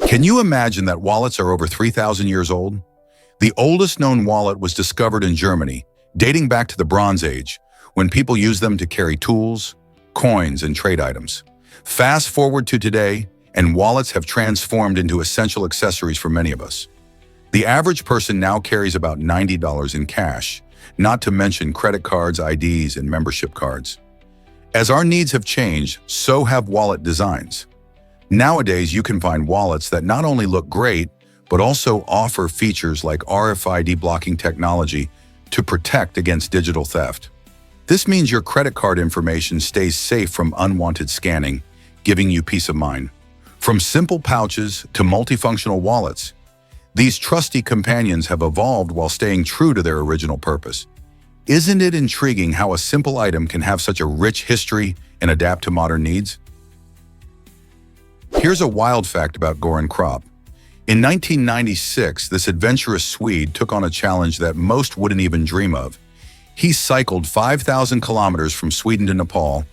Can you imagine that wallets are over 3,000 years old? The oldest known wallet was discovered in Germany, dating back to the Bronze Age, when people used them to carry tools, coins, and trade items. Fast forward to today, and wallets have transformed into essential accessories for many of us. The average person now carries about $90 in cash, not to mention credit cards, IDs, and membership cards. As our needs have changed, so have wallet designs. Nowadays, you can find wallets that not only look great, but also offer features like RFID blocking technology to protect against digital theft. This means your credit card information stays safe from unwanted scanning, giving you peace of mind. From simple pouches to multifunctional wallets, these trusty companions have evolved while staying true to their original purpose. Isn't it intriguing how a simple item can have such a rich history and adapt to modern needs? Here's a wild fact about Goran Krop. In 1996, this adventurous Swede took on a challenge that most wouldn't even dream of. He cycled 5,000 kilometers from Sweden to Nepal,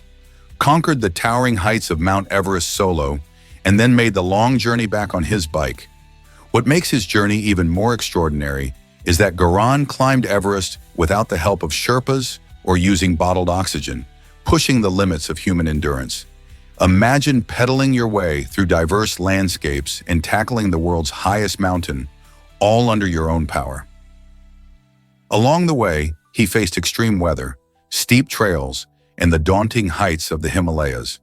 conquered the towering heights of Mount Everest solo, and then made the long journey back on his bike. What makes his journey even more extraordinary is that Goran climbed Everest without the help of Sherpas or using bottled oxygen, pushing the limits of human endurance. Imagine pedaling your way through diverse landscapes and tackling the world's highest mountain, all under your own power. Along the way, he faced extreme weather, steep trails, and the daunting heights of the Himalayas.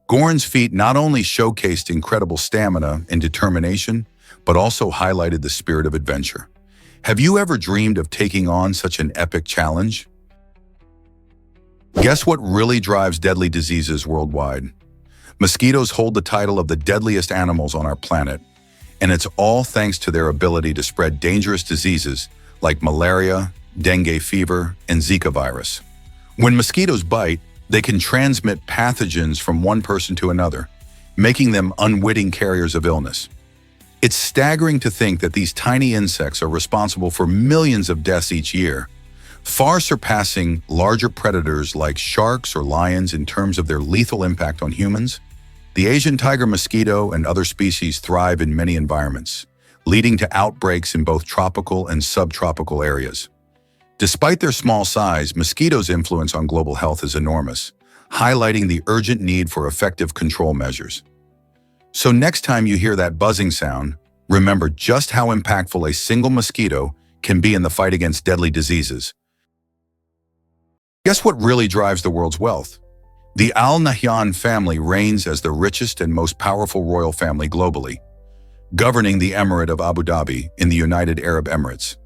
Goran's feat not only showcased incredible stamina and determination, but also highlighted the spirit of adventure. Have you ever dreamed of taking on such an epic challenge? Guess what really drives deadly diseases worldwide? Mosquitoes hold the title of the deadliest animals on our planet, and it's all thanks to their ability to spread dangerous diseases like malaria, dengue fever, and Zika virus. When mosquitoes bite, they can transmit pathogens from one person to another, making them unwitting carriers of illness. It's staggering to think that these tiny insects are responsible for millions of deaths each year, far surpassing larger predators like sharks or lions in terms of their lethal impact on humans. The Asian tiger mosquito and other species thrive in many environments, leading to outbreaks in both tropical and subtropical areas. Despite their small size, mosquitoes' influence on global health is enormous, highlighting the urgent need for effective control measures. So next time you hear that buzzing sound, remember just how impactful a single mosquito can be in the fight against deadly diseases. Guess what really drives the world's wealth? The Al Nahyan family reigns as the richest and most powerful royal family globally, governing the Emirate of Abu Dhabi in the United Arab Emirates.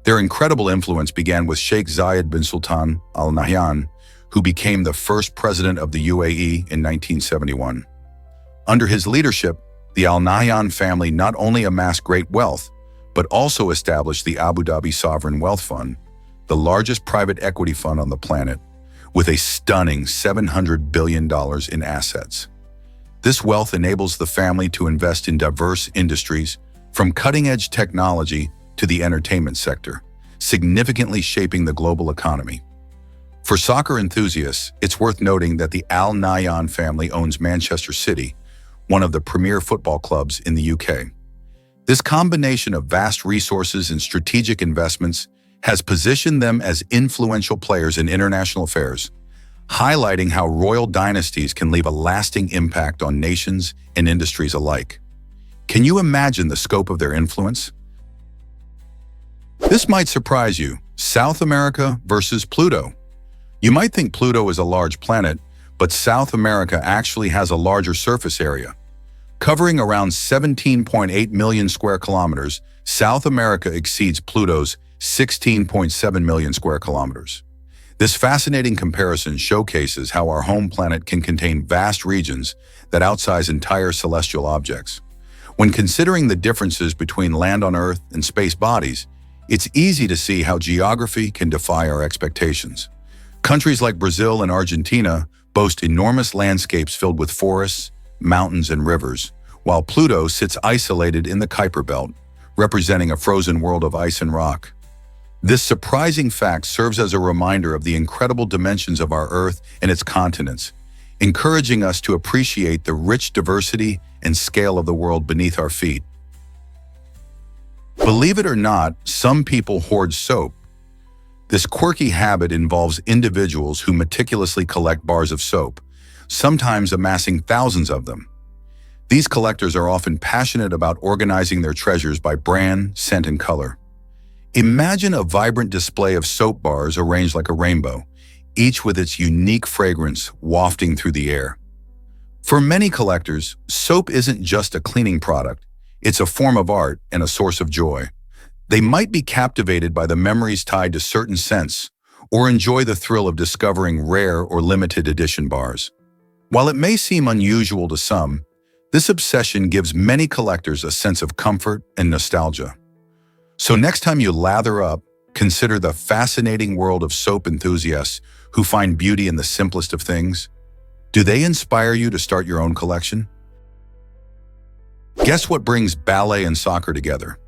Their incredible influence began with Sheikh Zayed bin Sultan Al Nahyan, who became the first president of the UAE in 1971. Under his leadership, the Al Nahyan family not only amassed great wealth, but also established the Abu Dhabi Sovereign Wealth Fund, the largest private equity fund on the planet, with a stunning $700 billion in assets. This wealth enables the family to invest in diverse industries, from cutting-edge technology to the entertainment sector, significantly shaping the global economy. For soccer enthusiasts, it's worth noting that the Al Nahyan family owns Manchester City, one of the premier football clubs in the UK. This combination of vast resources and strategic investments has positioned them as influential players in international affairs, highlighting how royal dynasties can leave a lasting impact on nations and industries alike. Can you imagine the scope of their influence? This might surprise you: South America versus Pluto. You might think Pluto is a large planet, but South America actually has a larger surface area. Covering around 17.8 million square kilometers, South America exceeds Pluto's 16.7 million square kilometers. This fascinating comparison showcases how our home planet can contain vast regions that outsize entire celestial objects. When considering the differences between land on Earth and space bodies, it's easy to see how geography can defy our expectations. Countries like Brazil and Argentina boast enormous landscapes filled with forests, mountains, and rivers, while Pluto sits isolated in the Kuiper Belt, representing a frozen world of ice and rock. This surprising fact serves as a reminder of the incredible dimensions of our Earth and its continents, encouraging us to appreciate the rich diversity and scale of the world beneath our feet. Believe it or not, some people hoard soap. This quirky habit involves individuals who meticulously collect bars of soap, sometimes amassing thousands of them. These collectors are often passionate about organizing their treasures by brand, scent, and color. Imagine a vibrant display of soap bars arranged like a rainbow, each with its unique fragrance wafting through the air. For many collectors, soap isn't just a cleaning product, it's a form of art and a source of joy. They might be captivated by the memories tied to certain scents, or enjoy the thrill of discovering rare or limited edition bars. While it may seem unusual to some, this obsession gives many collectors a sense of comfort and nostalgia. So next time you lather up, consider the fascinating world of soap enthusiasts who find beauty in the simplest of things. Do they inspire you to start your own collection? Guess what brings ballet and soccer together?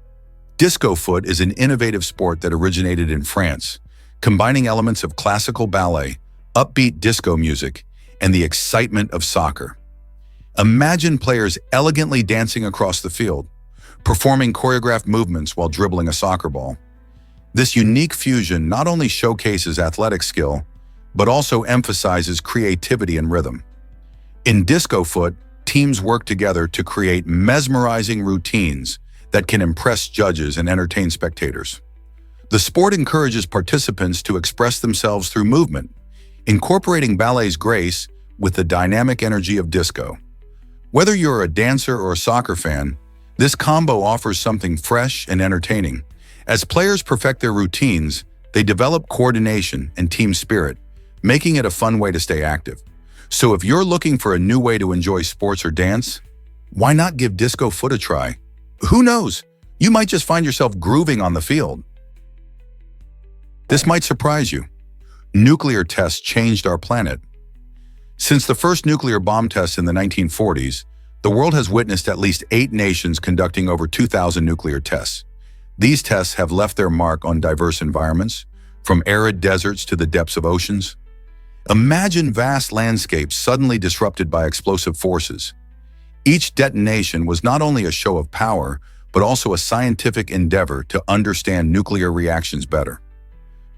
Disco foot is an innovative sport that originated in France, combining elements of classical ballet, upbeat disco music, and the excitement of soccer. Imagine players elegantly dancing across the field, performing choreographed movements while dribbling a soccer ball. This unique fusion not only showcases athletic skill, but also emphasizes creativity and rhythm. In disco foot, teams work together to create mesmerizing routines that can impress judges and entertain spectators. The sport encourages participants to express themselves through movement, incorporating ballet's grace with the dynamic energy of disco. Whether you're a dancer or a soccer fan, this combo offers something fresh and entertaining. As players perfect their routines, they develop coordination and team spirit, making it a fun way to stay active. So if you're looking for a new way to enjoy sports or dance, why not give disco foot a try? Who knows? You might just find yourself grooving on the field. This might surprise you. Nuclear tests changed our planet. Since the first nuclear bomb tests in the 1940s, the world has witnessed at least 8 nations conducting over 2,000 nuclear tests. These tests have left their mark on diverse environments, from arid deserts to the depths of oceans. Imagine vast landscapes suddenly disrupted by explosive forces. Each detonation was not only a show of power, but also a scientific endeavor to understand nuclear reactions better.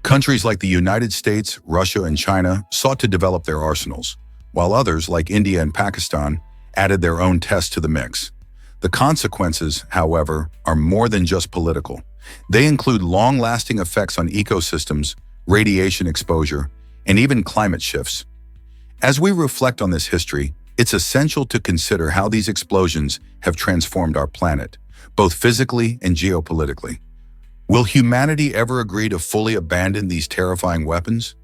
Countries like the United States, Russia, and China sought to develop their arsenals, while others, like India and Pakistan, added their own tests to the mix. The consequences, however, are more than just political. They include long-lasting effects on ecosystems, radiation exposure, and even climate shifts. As we reflect on this history, it's essential to consider how these explosions have transformed our planet, both physically and geopolitically. Will humanity ever agree to fully abandon these terrifying weapons?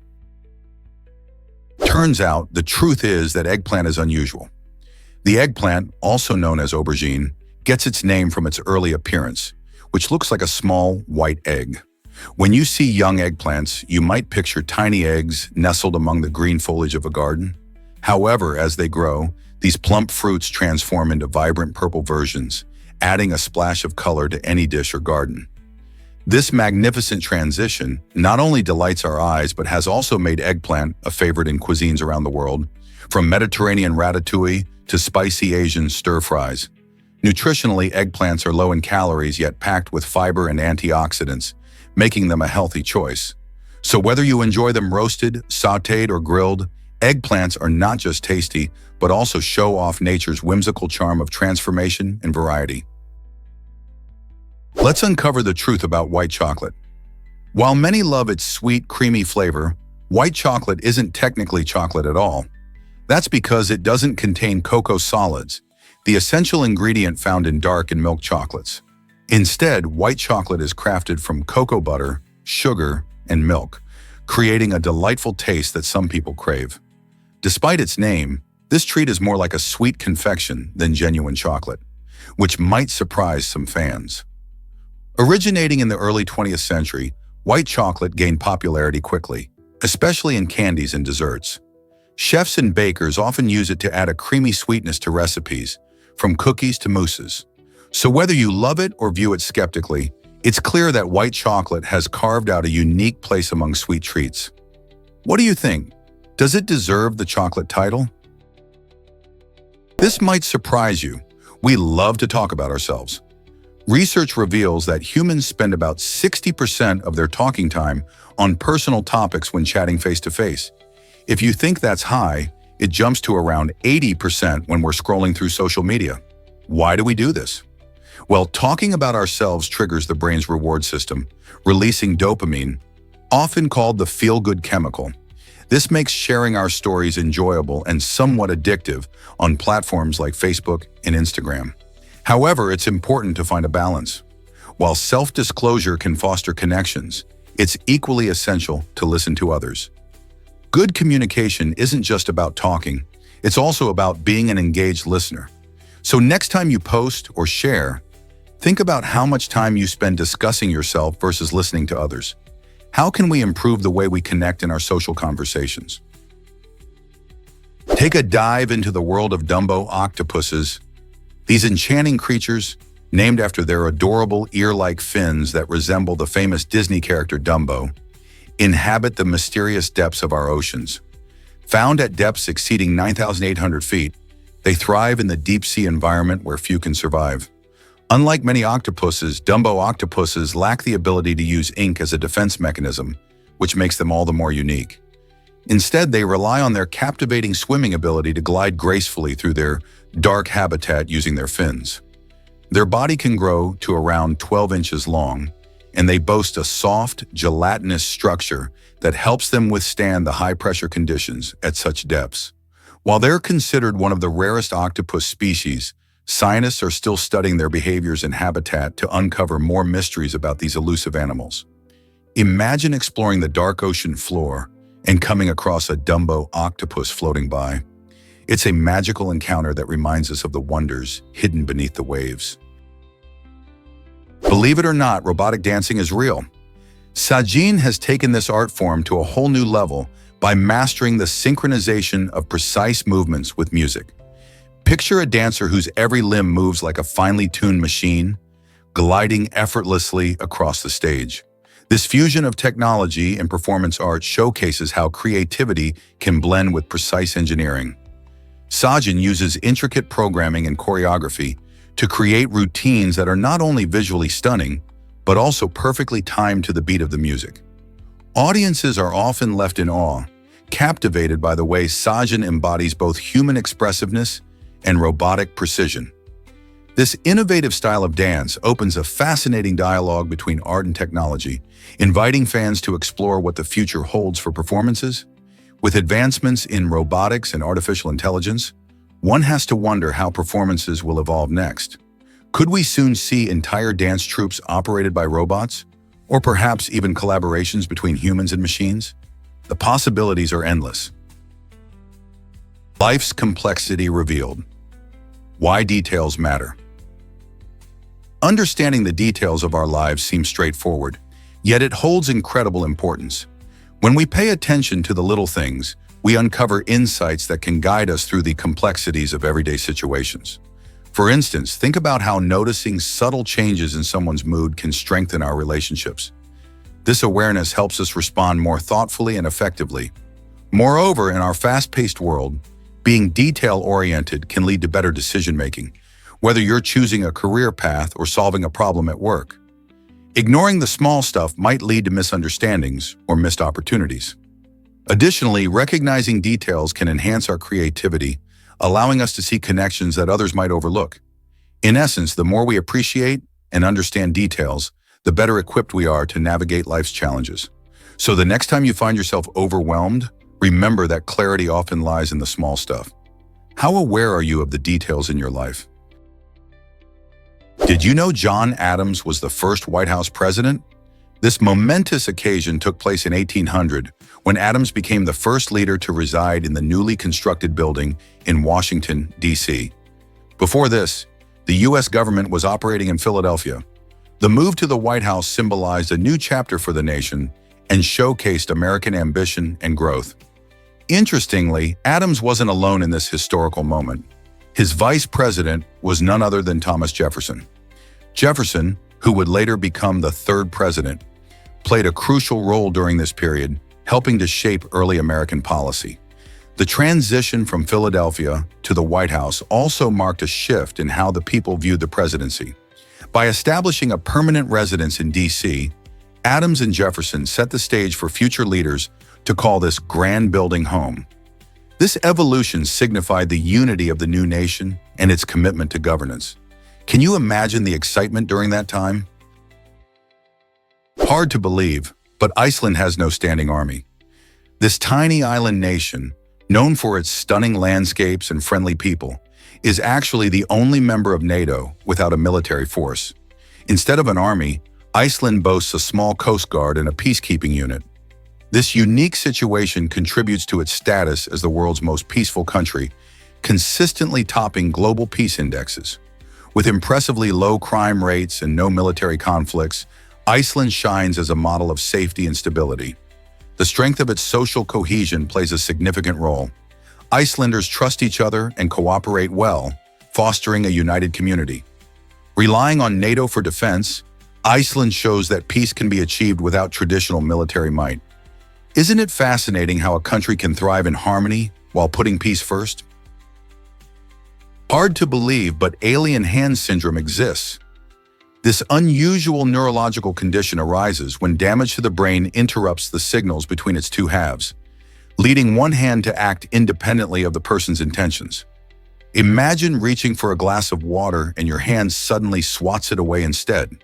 Turns out, the truth is that eggplant is unusual. The eggplant, also known as aubergine, gets its name from its early appearance, which looks like a small, white egg. When you see young eggplants, you might picture tiny eggs nestled among the green foliage of a garden. However, as they grow, these plump fruits transform into vibrant purple versions, adding a splash of color to any dish or garden. This magnificent transition not only delights our eyes, but has also made eggplant a favorite in cuisines around the world, from Mediterranean ratatouille to spicy Asian stir-fries. Nutritionally, eggplants are low in calories yet packed with fiber and antioxidants, making them a healthy choice. So whether you enjoy them roasted, sautéed, or grilled, eggplants are not just tasty, but also show off nature's whimsical charm of transformation and variety. Let's uncover the truth about white chocolate. While many love its sweet, creamy flavor, white chocolate isn't technically chocolate at all. That's because it doesn't contain cocoa solids, the essential ingredient found in dark and milk chocolates. Instead, white chocolate is crafted from cocoa butter, sugar, and milk, creating a delightful taste that some people crave. Despite its name, this treat is more like a sweet confection than genuine chocolate, which might surprise some fans. Originating in the early 20th century, white chocolate gained popularity quickly, especially in candies and desserts. Chefs and bakers often use it to add a creamy sweetness to recipes, from cookies to mousses. So whether you love it or view it skeptically, it's clear that white chocolate has carved out a unique place among sweet treats. What do you think? Does it deserve the chocolate title? This might surprise you. We love to talk about ourselves. Research reveals that humans spend about 60% of their talking time on personal topics when chatting face-to-face. If you think that's high, it jumps to around 80% when we're scrolling through social media. Why do we do this? Well, talking about ourselves triggers the brain's reward system, releasing dopamine, often called the feel-good chemical. This makes sharing our stories enjoyable and somewhat addictive on platforms like Facebook and Instagram. However, it's important to find a balance. While self-disclosure can foster connections, it's equally essential to listen to others. Good communication isn't just about talking, it's also about being an engaged listener. So next time you post or share, think about how much time you spend discussing yourself versus listening to others. How can we improve the way we connect in our social conversations? Take a dive into the world of Dumbo octopuses. These enchanting creatures, named after their adorable ear-like fins that resemble the famous Disney character Dumbo, inhabit the mysterious depths of our oceans. Found at depths exceeding 9,800 feet, they thrive in the deep-sea environment where few can survive. Unlike many octopuses, Dumbo octopuses lack the ability to use ink as a defense mechanism, which makes them all the more unique. Instead, they rely on their captivating swimming ability to glide gracefully through their dark habitat using their fins. Their body can grow to around 12 inches long, and they boast a soft, gelatinous structure that helps them withstand the high-pressure conditions at such depths. While they're considered one of the rarest octopus species, scientists are still studying their behaviors and habitat to uncover more mysteries about these elusive animals. Imagine exploring the dark ocean floor and coming across a Dumbo octopus floating by. It's a magical encounter that reminds us of the wonders hidden beneath the waves. Believe it or not, robotic dancing is real. Sajin has taken this art form to a whole new level by mastering the synchronization of precise movements with music. Picture a dancer whose every limb moves like a finely tuned machine, gliding effortlessly across the stage. This fusion of technology and performance art showcases how creativity can blend with precise engineering. Sajin uses intricate programming and choreography to create routines that are not only visually stunning, but also perfectly timed to the beat of the music. Audiences are often left in awe, captivated by the way Sajin embodies both human expressiveness and robotic precision. This innovative style of dance opens a fascinating dialogue between art and technology, inviting fans to explore what the future holds for performances. With advancements in robotics and artificial intelligence, one has to wonder how performances will evolve next. Could we soon see entire dance troupes operated by robots? Or perhaps even collaborations between humans and machines? The possibilities are endless. Life's complexity revealed. Why details matter. Understanding the details of our lives seems straightforward, yet it holds incredible importance. When we pay attention to the little things, we uncover insights that can guide us through the complexities of everyday situations. For instance, think about how noticing subtle changes in someone's mood can strengthen our relationships. This awareness helps us respond more thoughtfully and effectively. Moreover, in our fast-paced world, being detail-oriented can lead to better decision-making, whether you're choosing a career path or solving a problem at work. Ignoring the small stuff might lead to misunderstandings or missed opportunities. Additionally, recognizing details can enhance our creativity, allowing us to see connections that others might overlook. In essence, the more we appreciate and understand details, the better equipped we are to navigate life's challenges. So the next time you find yourself overwhelmed, remember that clarity often lies in the small stuff. How aware are you of the details in your life? Did you know John Adams was the first White House president? This momentous occasion took place in 1800, when Adams became the first leader to reside in the newly constructed building in Washington, D.C. Before this, the U.S. government was operating in Philadelphia. The move to the White House symbolized a new chapter for the nation and showcased American ambition and growth. Interestingly, Adams wasn't alone in this historical moment. His vice president was none other than Thomas Jefferson. Jefferson, who would later become the third president, played a crucial role during this period, helping to shape early American policy. The transition from Philadelphia to the White House also marked a shift in how the people viewed the presidency. By establishing a permanent residence in D.C., Adams and Jefferson set the stage for future leaders to call this grand building home. This evolution signified the unity of the new nation and its commitment to governance. Can you imagine the excitement during that time? Hard to believe, but Iceland has no standing army. This tiny island nation, known for its stunning landscapes and friendly people, is actually the only member of NATO without a military force. Instead of an army, Iceland boasts a small coast guard and a peacekeeping unit. This unique situation contributes to its status as the world's most peaceful country, consistently topping global peace indexes. With impressively low crime rates and no military conflicts, Iceland shines as a model of safety and stability. The strength of its social cohesion plays a significant role. Icelanders trust each other and cooperate well, fostering a united community. Relying on NATO for defense, Iceland shows that peace can be achieved without traditional military might. Isn't it fascinating how a country can thrive in harmony while putting peace first? Hard to believe, but alien hand syndrome exists. This unusual neurological condition arises when damage to the brain interrupts the signals between its two halves, leading one hand to act independently of the person's intentions. Imagine reaching for a glass of water and your hand suddenly swats it away instead.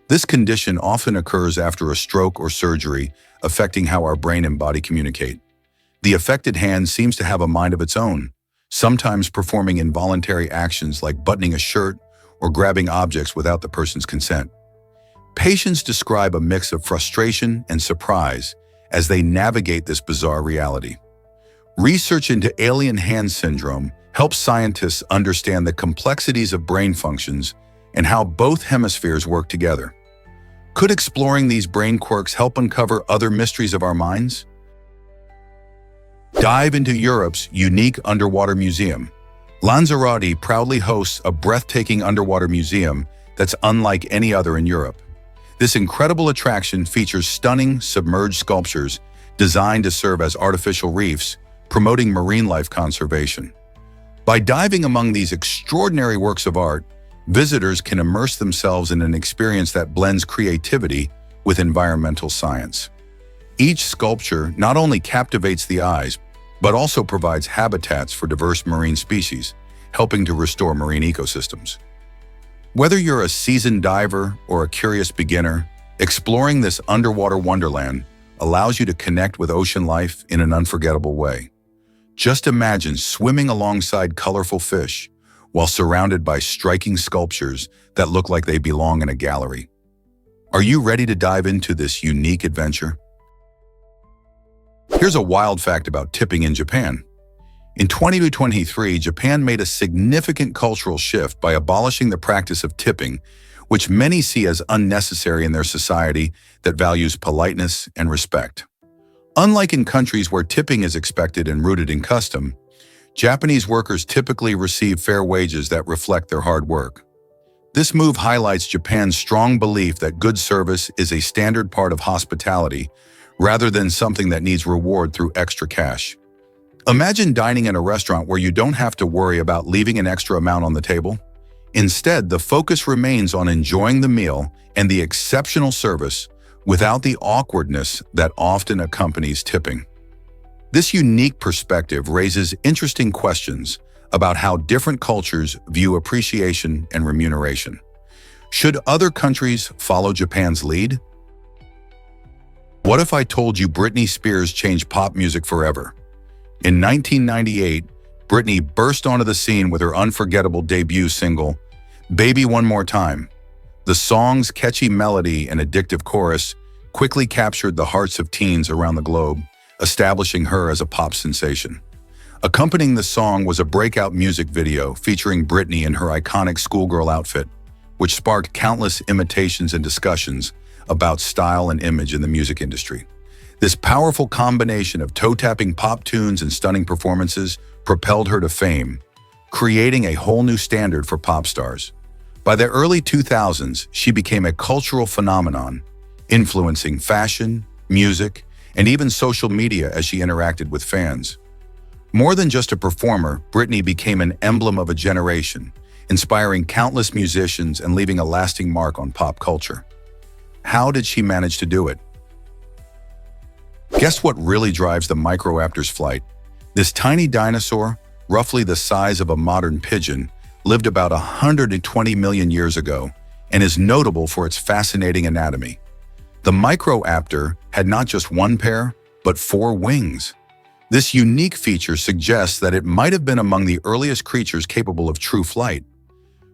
This condition often occurs after a stroke or surgery, affecting how our brain and body communicate. The affected hand seems to have a mind of its own, sometimes performing involuntary actions like buttoning a shirt or grabbing objects without the person's consent. Patients describe a mix of frustration and surprise as they navigate this bizarre reality. Research into alien hand syndrome helps scientists understand the complexities of brain functions and how both hemispheres work together. Could exploring these brain quirks help uncover other mysteries of our minds? Dive into Europe's unique underwater museum. Lanzarote proudly hosts a breathtaking underwater museum that's unlike any other in Europe. This incredible attraction features stunning submerged sculptures designed to serve as artificial reefs, promoting marine life conservation. By diving among these extraordinary works of art, visitors can immerse themselves in an experience that blends creativity with environmental science. Each sculpture not only captivates the eyes, but also provides habitats for diverse marine species, helping to restore marine ecosystems. Whether you're a seasoned diver or a curious beginner, exploring this underwater wonderland allows you to connect with ocean life in an unforgettable way. Just imagine swimming alongside colorful fish while surrounded by striking sculptures that look like they belong in a gallery. Are you ready to dive into this unique adventure? Here's a wild fact about tipping in Japan. In 2023, Japan made a significant cultural shift by abolishing the practice of tipping, which many see as unnecessary in their society that values politeness and respect. Unlike in countries where tipping is expected and rooted in custom, Japanese workers typically receive fair wages that reflect their hard work. This move highlights Japan's strong belief that good service is a standard part of hospitality, rather than something that needs reward through extra cash. Imagine dining in a restaurant where you don't have to worry about leaving an extra amount on the table. Instead, the focus remains on enjoying the meal and the exceptional service without the awkwardness that often accompanies tipping. This unique perspective raises interesting questions about how different cultures view appreciation and remuneration. Should other countries follow Japan's lead? What if I told you Britney Spears changed pop music forever? In 1998, Britney burst onto the scene with her unforgettable debut single, Baby One More Time. The song's catchy melody and addictive chorus quickly captured the hearts of teens around the globe, establishing her as a pop sensation. Accompanying the song was a breakout music video featuring Britney in her iconic schoolgirl outfit, which sparked countless imitations and discussions about style and image in the music industry. This powerful combination of toe-tapping pop tunes and stunning performances propelled her to fame, creating a whole new standard for pop stars. By the early 2000s, she became a cultural phenomenon, influencing fashion, music, and even social media as she interacted with fans. More than just a performer, Britney became an emblem of a generation, inspiring countless musicians and leaving a lasting mark on pop culture. How did she manage to do it? Guess what really drives the Microraptor's flight? This tiny dinosaur, roughly the size of a modern pigeon, lived about 120 million years ago and is notable for its fascinating anatomy. The Microraptor had not just one pair, but 4 wings. This unique feature suggests that it might have been among the earliest creatures capable of true flight.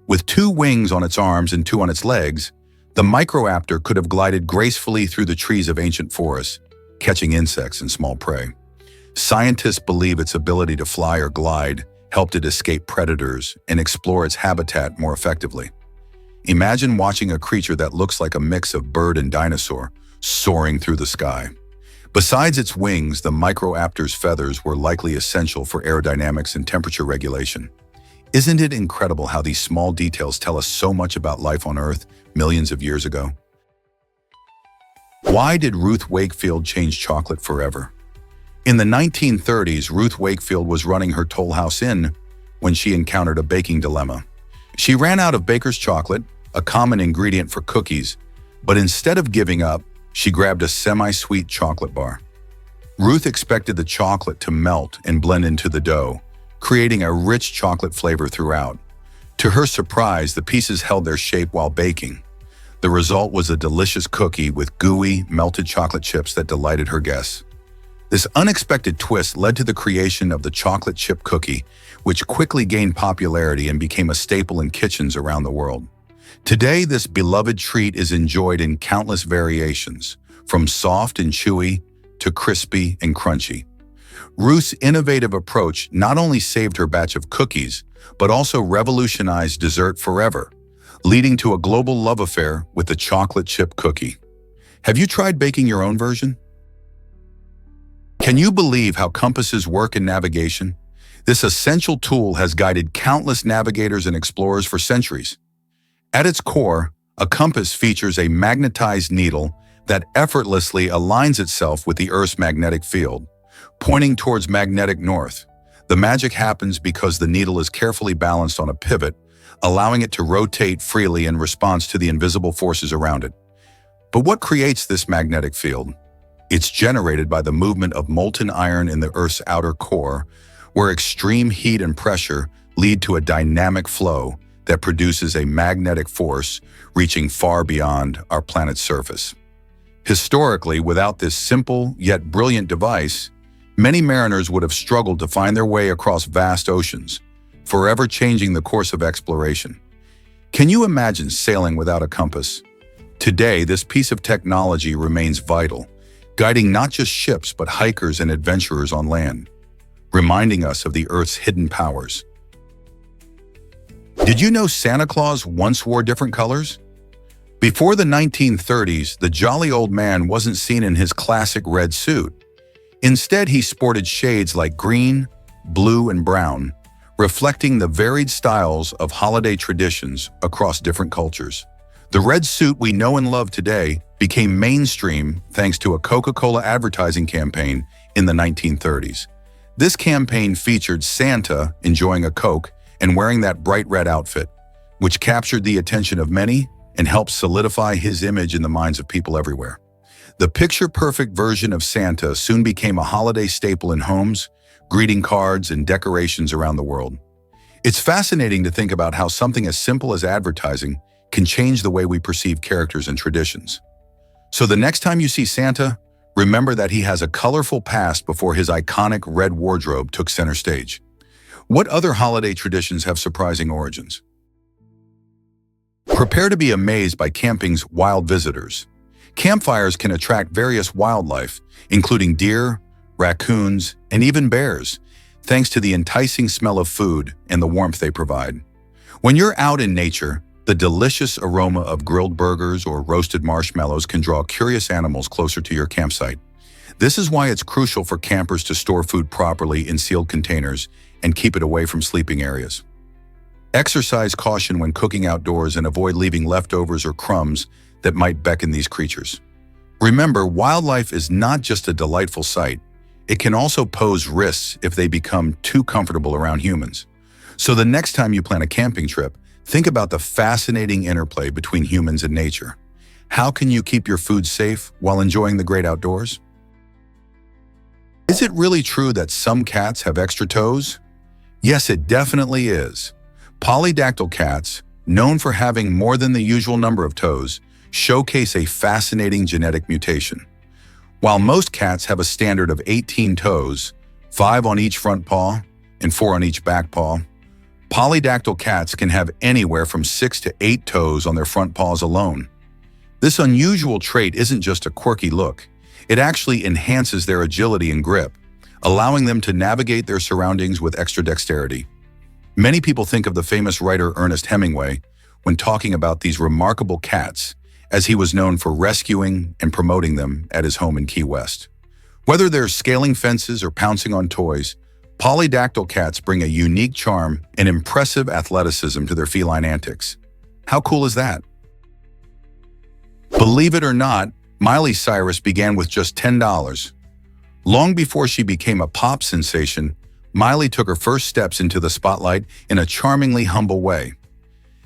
With 2 wings on its arms and 2 on its legs, the Microraptor could have glided gracefully through the trees of ancient forests, catching insects and small prey. Scientists believe its ability to fly or glide helped it escape predators and explore its habitat more effectively. Imagine watching a creature that looks like a mix of bird and dinosaur soaring through the sky. Besides its wings, the Microraptor's feathers were likely essential for aerodynamics and temperature regulation. Isn't it incredible how these small details tell us so much about life on Earth millions of years ago? Why did Ruth Wakefield change chocolate forever? In the 1930s, Ruth Wakefield was running her Toll House Inn when she encountered a baking dilemma. She ran out of baker's chocolate, a common ingredient for cookies, but instead of giving up, she grabbed a semi-sweet chocolate bar. Ruth expected the chocolate to melt and blend into the dough, creating a rich chocolate flavor throughout. To her surprise, the pieces held their shape while baking. The result was a delicious cookie with gooey, melted chocolate chips that delighted her guests. This unexpected twist led to the creation of the chocolate chip cookie, which quickly gained popularity and became a staple in kitchens around the world. Today, this beloved treat is enjoyed in countless variations, from soft and chewy to crispy and crunchy. Ruth's innovative approach not only saved her batch of cookies, but also revolutionized dessert forever, leading to a global love affair with the chocolate chip cookie. Have you tried baking your own version? Can you believe how compasses work in navigation? This essential tool has guided countless navigators and explorers for centuries. At its core, a compass features a magnetized needle that effortlessly aligns itself with the Earth's magnetic field, pointing towards magnetic north. The magic happens because the needle is carefully balanced on a pivot, allowing it to rotate freely in response to the invisible forces around it. But what creates this magnetic field? It's generated by the movement of molten iron in the Earth's outer core, where extreme heat and pressure lead to a dynamic flow that produces a magnetic force reaching far beyond our planet's surface. Historically, without this simple yet brilliant device, many mariners would have struggled to find their way across vast oceans, forever changing the course of exploration. Can you imagine sailing without a compass? Today, this piece of technology remains vital, guiding not just ships but hikers and adventurers on land, reminding us of the Earth's hidden powers. Did you know Santa Claus once wore different colors? Before the 1930s, the jolly old man wasn't seen in his classic red suit. Instead, he sported shades like green, blue, and brown, reflecting the varied styles of holiday traditions across different cultures. The red suit we know and love today became mainstream thanks to a Coca-Cola advertising campaign in the 1930s. This campaign featured Santa enjoying a Coke and wearing that bright red outfit, which captured the attention of many and helped solidify his image in the minds of people everywhere. The picture-perfect version of Santa soon became a holiday staple in homes, greeting cards, and decorations around the world. It's fascinating to think about how something as simple as advertising can change the way we perceive characters and traditions. So the next time you see Santa, remember that he has a colorful past before his iconic red wardrobe took center stage. What other holiday traditions have surprising origins? Prepare to be amazed by camping's wild visitors. Campfires can attract various wildlife, including deer, raccoons, and even bears, thanks to the enticing smell of food and the warmth they provide. When you're out in nature, the delicious aroma of grilled burgers or roasted marshmallows can draw curious animals closer to your campsite. This is why it's crucial for campers to store food properly in sealed containers and keep it away from sleeping areas. Exercise caution when cooking outdoors and avoid leaving leftovers or crumbs that might beckon these creatures. Remember, wildlife is not just a delightful sight, it can also pose risks if they become too comfortable around humans. So the next time you plan a camping trip, think about the fascinating interplay between humans and nature. How can you keep your food safe while enjoying the great outdoors? Is it really true that some cats have extra toes? Yes, it definitely is. Polydactyl cats, known for having more than the usual number of toes, showcase a fascinating genetic mutation. While most cats have a standard of 18 toes, 5 on each front paw and 4 on each back paw, polydactyl cats can have anywhere from 6 to 8 toes on their front paws alone. This unusual trait isn't just a quirky look. It actually enhances their agility and grip, allowing them to navigate their surroundings with extra dexterity. Many people think of the famous writer Ernest Hemingway when talking about these remarkable cats, as he was known for rescuing and promoting them at his home in Key West. Whether they're scaling fences or pouncing on toys, polydactyl cats bring a unique charm and impressive athleticism to their feline antics. How cool is that? Believe it or not, Miley Cyrus began with just $10. Long before she became a pop sensation, Miley took her first steps into the spotlight in a charmingly humble way.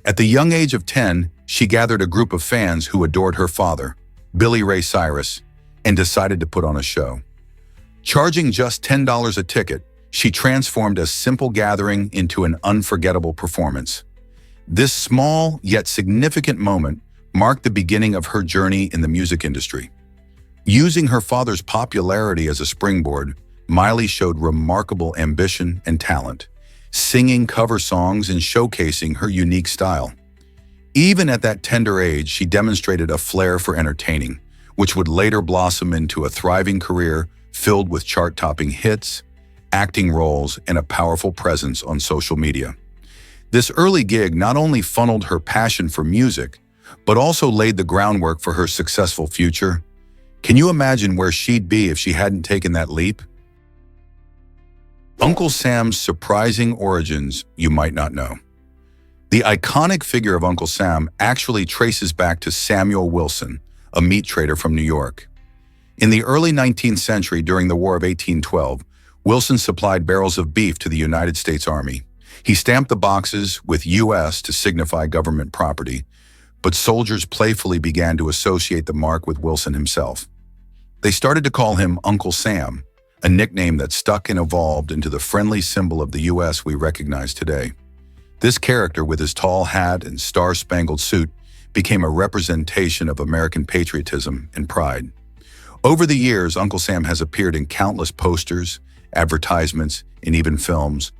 At the young age of 10, she gathered a group of fans who adored her father, Billy Ray Cyrus, and decided to put on a show. Charging just $10 a ticket, she transformed a simple gathering into an unforgettable performance. This small yet significant moment marked the beginning of her journey in the music industry. Using her father's popularity as a springboard, Miley showed remarkable ambition and talent, singing cover songs and showcasing her unique style. Even at that tender age, she demonstrated a flair for entertaining, which would later blossom into a thriving career filled with chart-topping hits, acting roles, and a powerful presence on social media. This early gig not only funneled her passion for music, but also laid the groundwork for her successful future. Can you imagine where she'd be if she hadn't taken that leap? Uncle Sam's surprising origins you might not know. The iconic figure of Uncle Sam actually traces back to Samuel Wilson, a meat trader from New York. In the early 19th century, during the War of 1812, Wilson supplied barrels of beef to the United States Army. He stamped the boxes with U.S. to signify government property, but soldiers playfully began to associate the mark with Wilson himself. They started to call him Uncle Sam, a nickname that stuck and evolved into the friendly symbol of the U.S. we recognize today. This character, with his tall hat and star-spangled suit, became a representation of American patriotism and pride. Over the years, Uncle Sam has appeared in countless posters, advertisements, and even films,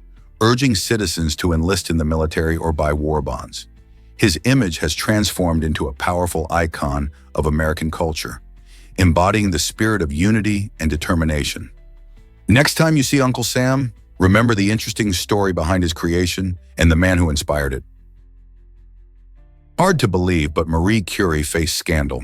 urging citizens to enlist in the military or buy war bonds. His image has transformed into a powerful icon of American culture, embodying the spirit of unity and determination. Next time you see Uncle Sam, remember the interesting story behind his creation and the man who inspired it. Hard to believe, but Marie Curie faced scandal.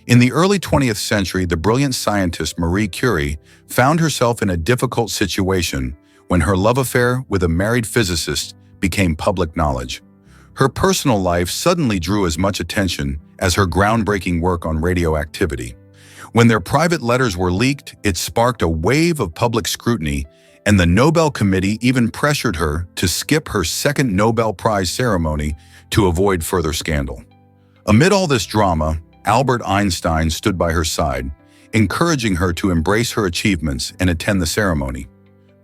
In the early 20th century, the brilliant scientist Marie Curie found herself in a difficult situation when her love affair with a married physicist became public knowledge. Her personal life suddenly drew as much attention as her groundbreaking work on radioactivity. When their private letters were leaked, it sparked a wave of public scrutiny, and the Nobel Committee even pressured her to skip her second Nobel Prize ceremony to avoid further scandal. Amid all this drama, Albert Einstein stood by her side, encouraging her to embrace her achievements and attend the ceremony.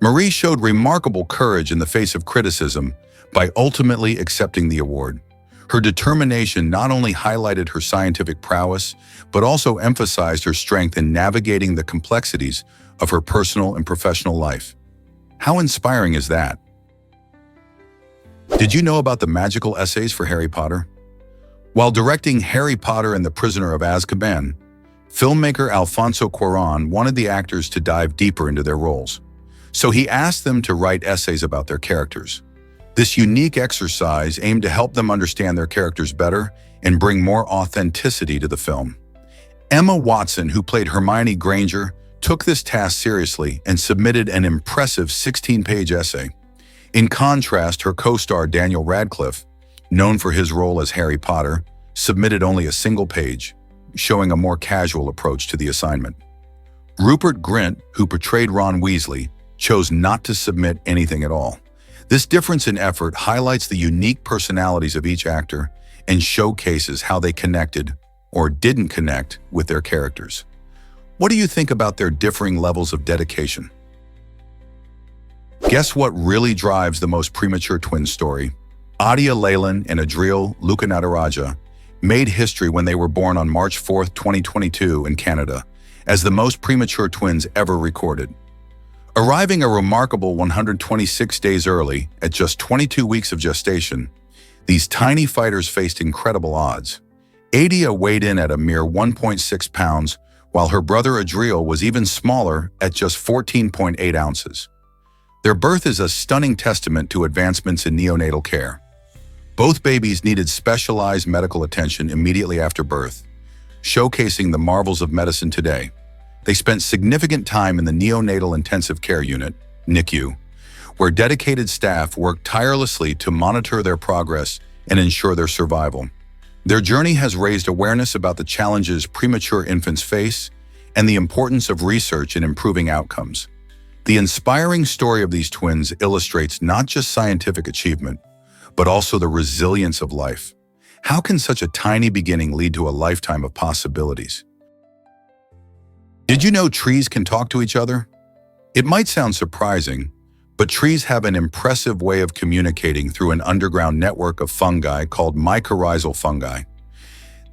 Marie showed remarkable courage in the face of criticism by ultimately accepting the award. Her determination not only highlighted her scientific prowess, but also emphasized her strength in navigating the complexities of her personal and professional life. How inspiring is that? Did you know about the magical essays for Harry Potter? While directing Harry Potter and the Prisoner of Azkaban, filmmaker Alfonso Cuarón wanted the actors to dive deeper into their roles. So he asked them to write essays about their characters. This unique exercise aimed to help them understand their characters better and bring more authenticity to the film. Emma Watson, who played Hermione Granger, took this task seriously and submitted an impressive 16-page essay. In contrast, her co-star Daniel Radcliffe, known for his role as Harry Potter, submitted only a single page, showing a more casual approach to the assignment. Rupert Grint, who portrayed Ron Weasley, chose not to submit anything at all. This difference in effort highlights the unique personalities of each actor and showcases how they connected or didn't connect with their characters. What do you think about their differing levels of dedication? Guess what really drives the most premature twin story? Adia Leyland and Adriel Lucanataraja made history when they were born on March 4, 2022 in Canada, as the most premature twins ever recorded. Arriving a remarkable 126 days early at just 22 weeks of gestation, these tiny fighters faced incredible odds. Adia weighed in at a mere 1.6 pounds, while her brother Adriel was even smaller at just 14.8 ounces. Their birth is a stunning testament to advancements in neonatal care. Both babies needed specialized medical attention immediately after birth, showcasing the marvels of medicine today. They spent significant time in the Neonatal Intensive Care Unit, NICU, where dedicated staff worked tirelessly to monitor their progress and ensure their survival. Their journey has raised awareness about the challenges premature infants face and the importance of research in improving outcomes. The inspiring story of these twins illustrates not just scientific achievement, but also the resilience of life. How can such a tiny beginning lead to a lifetime of possibilities? Did you know trees can talk to each other? It might sound surprising, but trees have an impressive way of communicating through an underground network of fungi called mycorrhizal fungi.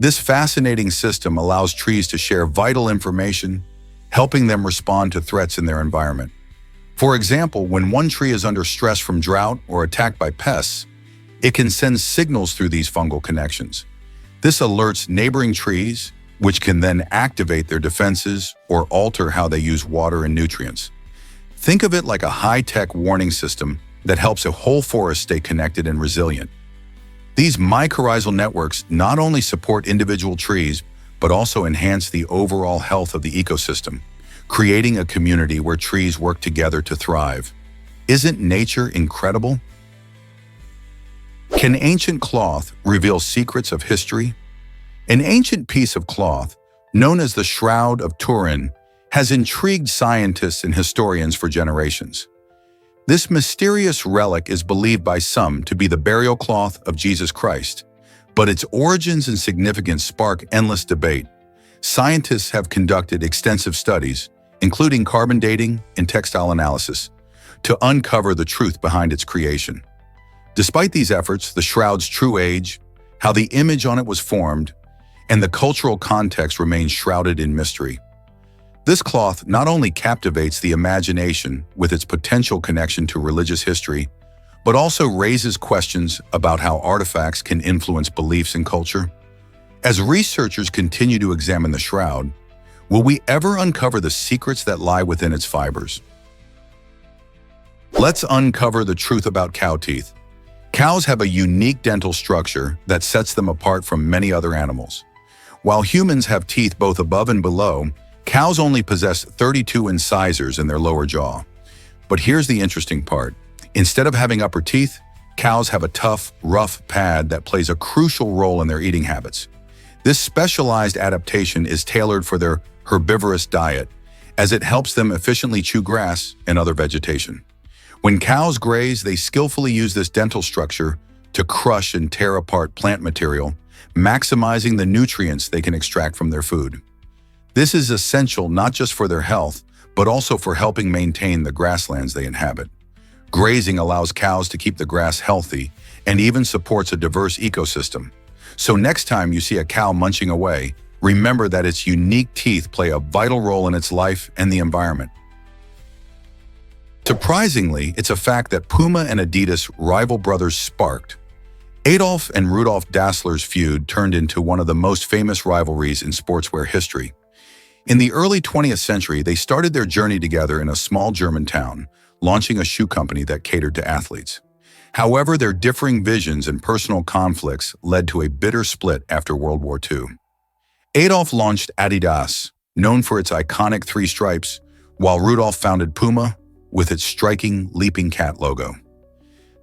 This fascinating system allows trees to share vital information, helping them respond to threats in their environment. For example, when one tree is under stress from drought or attacked by pests, it can send signals through these fungal connections. This alerts neighboring trees, which can then activate their defenses or alter how they use water and nutrients. Think of it like a high-tech warning system that helps a whole forest stay connected and resilient. These mycorrhizal networks not only support individual trees, but also enhance the overall health of the ecosystem, creating a community where trees work together to thrive. Isn't nature incredible? Can ancient cloth reveal secrets of history? An ancient piece of cloth, known as the Shroud of Turin, has intrigued scientists and historians for generations. This mysterious relic is believed by some to be the burial cloth of Jesus Christ, but its origins and significance spark endless debate. Scientists have conducted extensive studies, including carbon dating and textile analysis, to uncover the truth behind its creation. Despite these efforts, the shroud's true age, how the image on it was formed, and the cultural context remains shrouded in mystery. This cloth not only captivates the imagination with its potential connection to religious history, but also raises questions about how artifacts can influence beliefs and culture. As researchers continue to examine the shroud, will we ever uncover the secrets that lie within its fibers? Let's uncover the truth about cow teeth. Cows have a unique dental structure that sets them apart from many other animals. While humans have teeth both above and below, cows only possess 32 incisors in their lower jaw. But here's the interesting part. Instead of having upper teeth, cows have a tough, rough pad that plays a crucial role in their eating habits. This specialized adaptation is tailored for their herbivorous diet, as it helps them efficiently chew grass and other vegetation. When cows graze, they skillfully use this dental structure to crush and tear apart plant material, maximizing the nutrients they can extract from their food. This is essential not just for their health, but also for helping maintain the grasslands they inhabit. Grazing allows cows to keep the grass healthy and even supports a diverse ecosystem. So next time you see a cow munching away, remember that its unique teeth play a vital role in its life and the environment. Surprisingly, it's a fact that Puma and Adidas rival brothers sparked. Adolf and Rudolf Dassler's feud turned into one of the most famous rivalries in sportswear history. In the early 20th century, they started their journey together in a small German town, launching a shoe company that catered to athletes. However, their differing visions and personal conflicts led to a bitter split after World War II. Adolf launched Adidas, known for its iconic three stripes, while Rudolf founded Puma with its striking leaping cat logo.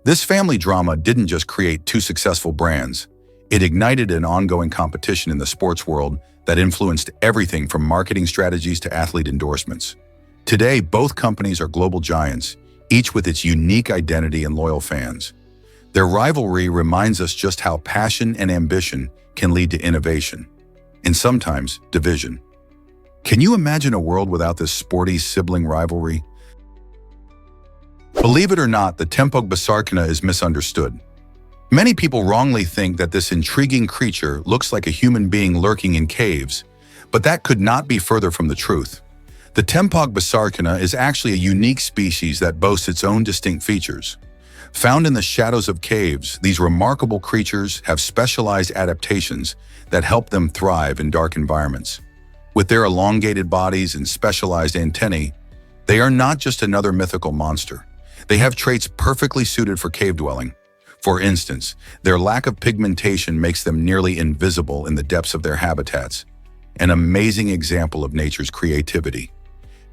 This family drama didn't just create two successful brands, it ignited an ongoing competition in the sports world that influenced everything from marketing strategies to athlete endorsements. Today, both companies are global giants, each with its unique identity and loyal fans. Their rivalry reminds us just how passion and ambition can lead to innovation, and sometimes division. Can you imagine a world without this sporty sibling rivalry? Believe it or not, the Tempogue Basarcina is misunderstood. Many people wrongly think that this intriguing creature looks like a human being lurking in caves, but that could not be further from the truth. The Tempogue Basarcina is actually a unique species that boasts its own distinct features. Found in the shadows of caves, these remarkable creatures have specialized adaptations that help them thrive in dark environments. With their elongated bodies and specialized antennae, they are not just another mythical monster. They have traits perfectly suited for cave dwelling. For instance, their lack of pigmentation makes them nearly invisible in the depths of their habitats, an amazing example of nature's creativity.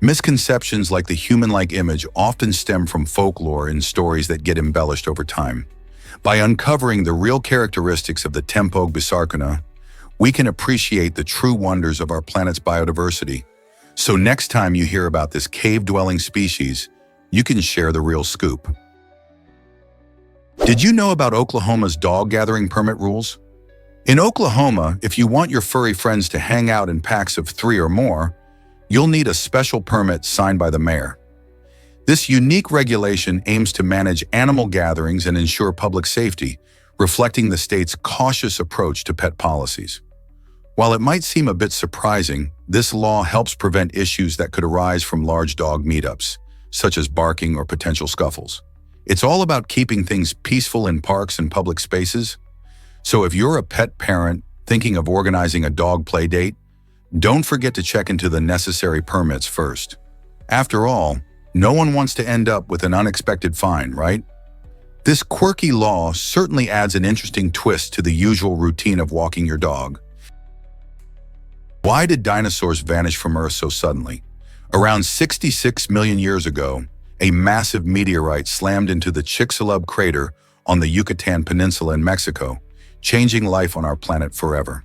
Misconceptions like the human-like image often stem from folklore and stories that get embellished over time. By uncovering the real characteristics of the Tempogue Basarcina, we can appreciate the true wonders of our planet's biodiversity. So next time you hear about this cave-dwelling species, you can share the real scoop. Did you know about Oklahoma's dog gathering permit rules? In Oklahoma, if you want your furry friends to hang out in packs of 3 or more, you'll need a special permit signed by the mayor. This unique regulation aims to manage animal gatherings and ensure public safety, reflecting the state's cautious approach to pet policies. While it might seem a bit surprising, this law helps prevent issues that could arise from large dog meetups, such as barking or potential scuffles. It's all about keeping things peaceful in parks and public spaces. So if you're a pet parent thinking of organizing a dog play date, don't forget to check into the necessary permits first. After all, no one wants to end up with an unexpected fine, right? This quirky law certainly adds an interesting twist to the usual routine of walking your dog. Why did dinosaurs vanish from Earth so suddenly? Around 66 million years ago, a massive meteorite slammed into the Chicxulub crater on the Yucatan Peninsula in Mexico, changing life on our planet forever.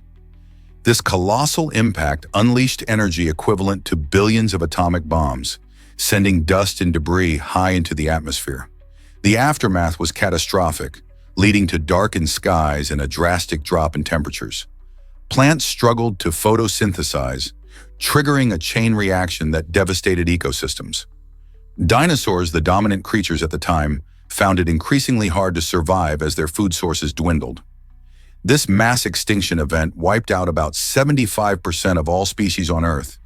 This colossal impact unleashed energy equivalent to billions of atomic bombs, sending dust and debris high into the atmosphere. The aftermath was catastrophic, leading to darkened skies and a drastic drop in temperatures. Plants struggled to photosynthesize, triggering a chain reaction that devastated ecosystems. Dinosaurs, the dominant creatures at the time, found it increasingly hard to survive as their food sources dwindled. This mass extinction event wiped out about 75% of all species on Earth,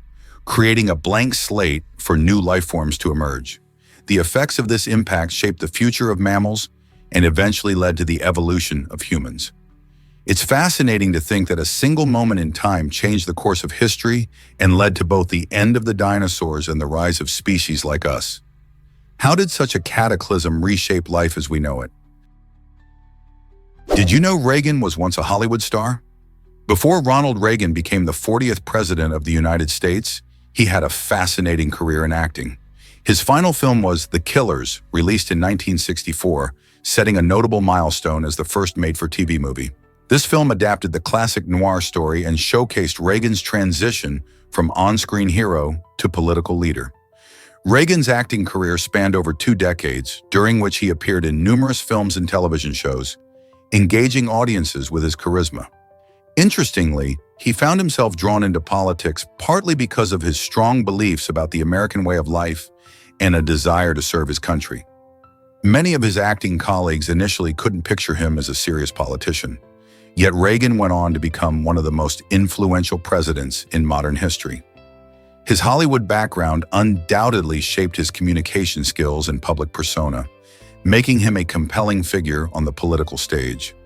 creating a blank slate for new life forms to emerge. The effects of this impact shaped the future of mammals and eventually led to the evolution of humans. It's fascinating to think that a single moment in time changed the course of history and led to both the end of the dinosaurs and the rise of species like us. How did such a cataclysm reshape life as we know it? Did you know Reagan was once a Hollywood star? Before Ronald Reagan became the 40th president of the United States, he had a fascinating career in acting. His final film was The Killers, released in 1964, setting a notable milestone as the first made-for-TV movie. This film adapted the classic noir story and showcased Reagan's transition from on-screen hero to political leader. Reagan's acting career spanned over 2 decades, during which he appeared in numerous films and television shows, engaging audiences with his charisma. Interestingly, he found himself drawn into politics partly because of his strong beliefs about the American way of life and a desire to serve his country. Many of his acting colleagues initially couldn't picture him as a serious politician. Yet Reagan went on to become one of the most influential presidents in modern history. His Hollywood background undoubtedly shaped his communication skills and public persona, making him a compelling figure on the political stage.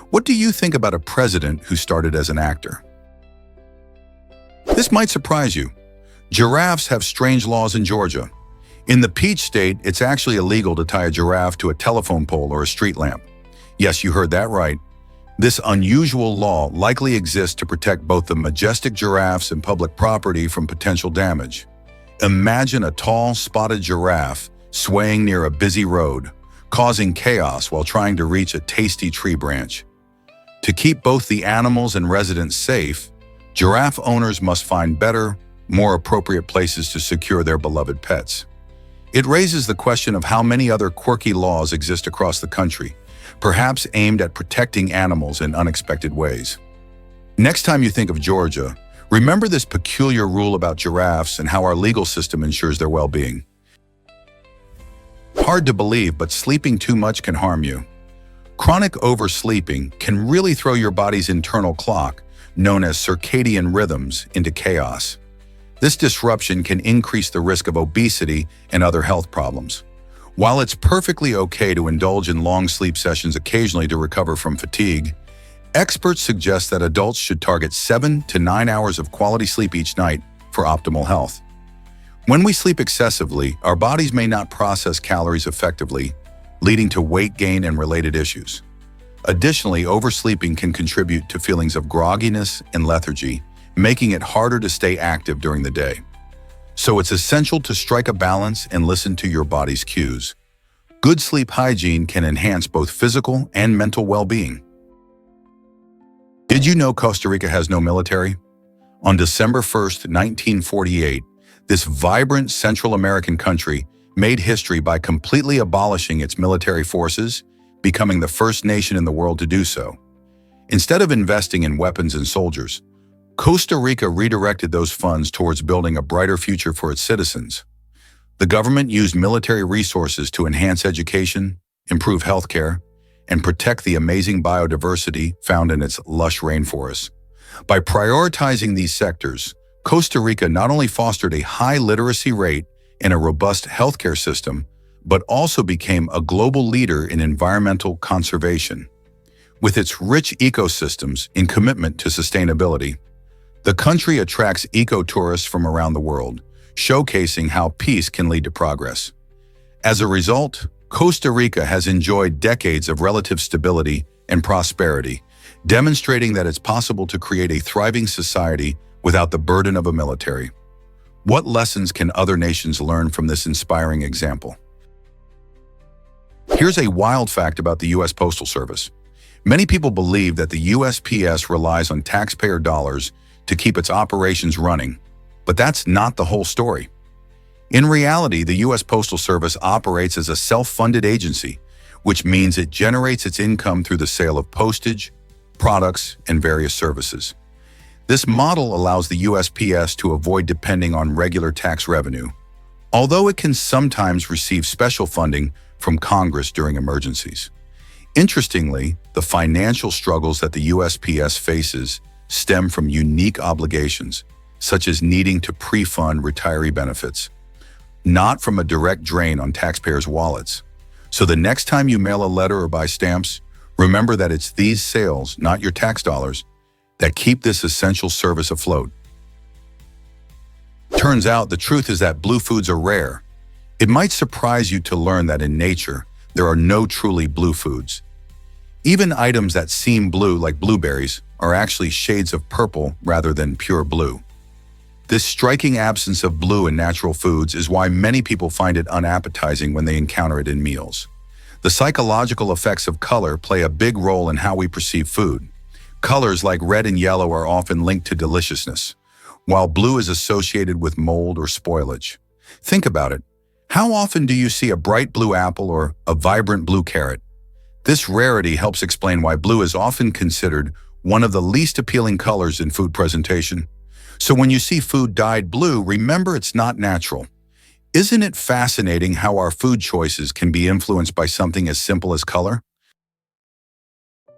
What do you think about a president who started as an actor? This might surprise you. Giraffes have strange laws in Georgia. In the Peach State, it's actually illegal to tie a giraffe to a telephone pole or a street lamp. Yes, you heard that right. This unusual law likely exists to protect both the majestic giraffes and public property from potential damage. Imagine a tall, spotted giraffe swaying near a busy road, causing chaos while trying to reach a tasty tree branch. To keep both the animals and residents safe, Giraffe owners must find better, more appropriate places to secure their beloved pets. It raises the question of how many other quirky laws exist across the country, perhaps aimed at protecting animals in unexpected ways. Next time you think of Georgia, remember this peculiar rule about giraffes and how our legal system ensures their well-being. Hard to believe, but sleeping too much can harm you. Chronic oversleeping can really throw your body's internal clock, known as circadian rhythms, into chaos. This disruption can increase the risk of obesity and other health problems. While it's perfectly okay to indulge in long sleep sessions occasionally to recover from fatigue, experts suggest that adults should target 7 to 9 hours of quality sleep each night for optimal health. When we sleep excessively, our bodies may not process calories effectively, leading to weight gain and related issues. Additionally, oversleeping can contribute to feelings of grogginess and lethargy, making it harder to stay active during the day. So it's essential to strike a balance and listen to your body's cues. Good sleep hygiene can enhance both physical and mental well-being. Did you know Costa Rica has no military? On December 1st, 1948, this vibrant Central American country made history by completely abolishing its military forces, becoming the first nation in the world to do so. Instead of investing in weapons and soldiers, Costa Rica redirected those funds towards building a brighter future for its citizens. The government used military resources to enhance education, improve healthcare, and protect the amazing biodiversity found in its lush rainforests. By prioritizing these sectors, Costa Rica not only fostered a high literacy rate and a robust healthcare system, but also became a global leader in environmental conservation. With its rich ecosystems and commitment to sustainability, the country attracts eco-tourists from around the world, showcasing how peace can lead to progress. As a result, Costa Rica has enjoyed decades of relative stability and prosperity, demonstrating that it's possible to create a thriving society without the burden of a military. What lessons can other nations learn from this inspiring example? Here's a wild fact about the U.S. Postal Service. Many people believe that the USPS relies on taxpayer dollars to keep its operations running, but that's not the whole story. In reality, the U.S. Postal Service operates as a self-funded agency, which means it generates its income through the sale of postage, products, and various services. This model allows the USPS to avoid depending on regular tax revenue, although it can sometimes receive special funding from Congress during emergencies. Interestingly, the financial struggles that the USPS faces stem from unique obligations, such as needing to pre-fund retiree benefits, not from a direct drain on taxpayers' wallets. So the next time you mail a letter or buy stamps, remember that it's these sales, not your tax dollars, that keep this essential service afloat. Turns out the truth is that blue foods are rare. It might surprise you to learn that in nature, there are no truly blue foods. Even items that seem blue, like blueberries, are actually shades of purple rather than pure blue. This striking absence of blue in natural foods is why many people find it unappetizing when they encounter it in meals. The psychological effects of color play a big role in how we perceive food. Colors like red and yellow are often linked to deliciousness, while blue is associated with mold or spoilage. Think about it. How often do you see a bright blue apple or a vibrant blue carrot? This rarity helps explain why blue is often considered one of the least appealing colors in food presentation. So when you see food dyed blue, remember it's not natural. Isn't it fascinating how our food choices can be influenced by something as simple as color?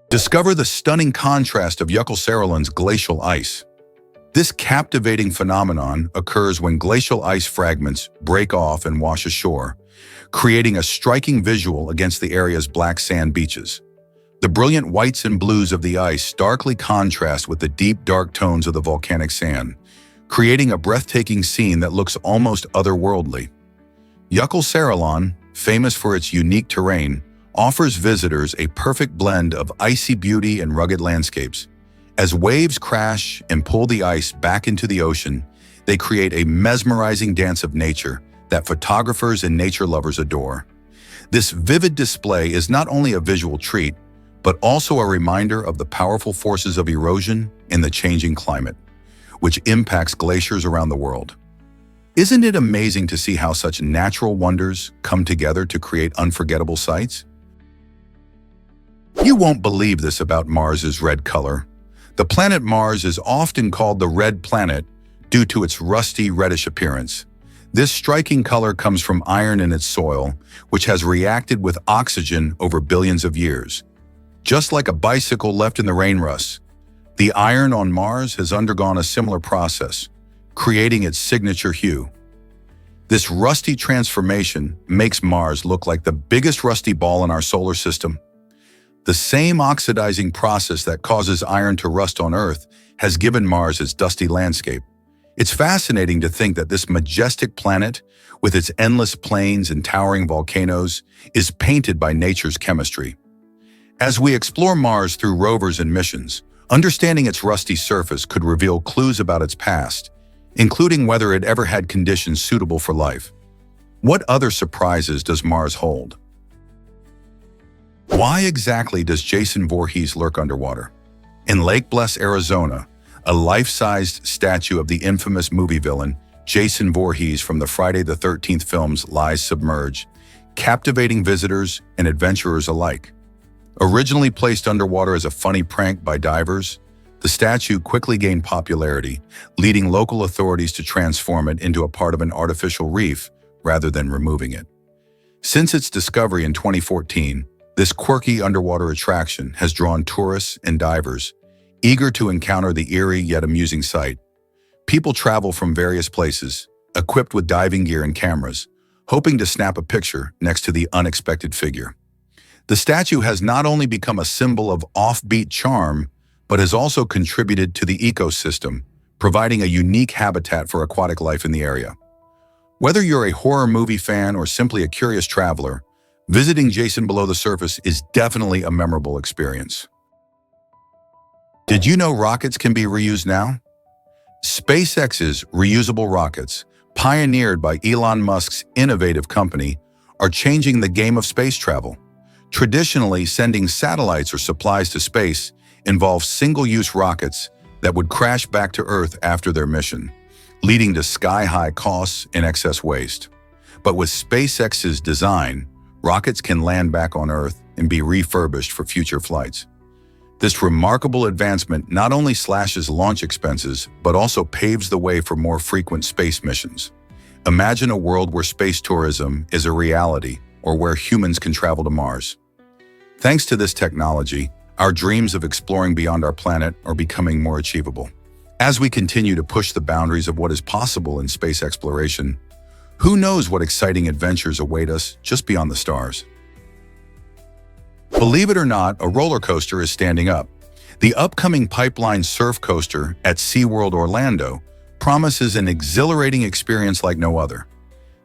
Discover the stunning contrast of Yucca-Cerulean's glacial ice. This captivating phenomenon occurs when glacial ice fragments break off and wash ashore, creating a striking visual against the area's black sand beaches. The brilliant whites and blues of the ice starkly contrast with the deep, dark tones of the volcanic sand, creating a breathtaking scene that looks almost otherworldly. Yucca-Cerulean, famous for its unique terrain, offers visitors a perfect blend of icy beauty and rugged landscapes. As waves crash and pull the ice back into the ocean, they create a mesmerizing dance of nature that photographers and nature lovers adore. This vivid display is not only a visual treat, but also a reminder of the powerful forces of erosion and the changing climate. which impacts glaciers around the world. Isn't it amazing to see how such natural wonders come together to create unforgettable sights? You won't believe this about Mars's red color. The planet Mars is often called the red planet due to its rusty reddish appearance. This striking color comes from iron in its soil, which has reacted with oxygen over billions of years. Just like a bicycle left in the rain rust, the iron on Mars has undergone a similar process, creating its signature hue. This rusty transformation makes Mars look like the biggest rusty ball in our solar system. The same oxidizing process that causes iron to rust on Earth has given Mars its dusty landscape. It's fascinating to think that this majestic planet, with its endless plains and towering volcanoes, is painted by nature's chemistry. As we explore Mars through rovers and missions, understanding its rusty surface could reveal clues about its past, including whether it ever had conditions suitable for life. What other surprises does Mars hold? Why exactly does Jason Voorhees lurk underwater? In Lake Bless, Arizona, a life-sized statue of the infamous movie villain Jason Voorhees from the Friday the 13th films lies submerged, captivating visitors and adventurers alike. Originally placed underwater as a funny prank by divers, the statue quickly gained popularity, leading local authorities to transform it into a part of an artificial reef rather than removing it. Since its discovery in 2014, this quirky underwater attraction has drawn tourists and divers, eager to encounter the eerie yet amusing sight. People travel from various places, equipped with diving gear and cameras, hoping to snap a picture next to the unexpected figure. The statue has not only become a symbol of offbeat charm, but has also contributed to the ecosystem, providing a unique habitat for aquatic life in the area. Whether you're a horror movie fan or simply a curious traveler, visiting Jason below the surface is definitely a memorable experience. Did you know rockets can be reused now? SpaceX's reusable rockets, pioneered by Elon Musk's innovative company, are changing the game of space travel. Traditionally, sending satellites or supplies to space involves single-use rockets that would crash back to Earth after their mission, leading to sky-high costs and excess waste. But with SpaceX's design, rockets can land back on Earth and be refurbished for future flights. This remarkable advancement not only slashes launch expenses, but also paves the way for more frequent space missions. Imagine a world where space tourism is a reality, or where humans can travel to Mars. Thanks to this technology, our dreams of exploring beyond our planet are becoming more achievable. As we continue to push the boundaries of what is possible in space exploration, who knows what exciting adventures await us just beyond the stars? Believe it or not, a roller coaster is standing up. The upcoming Pipeline Surf Coaster at SeaWorld Orlando promises an exhilarating experience like no other.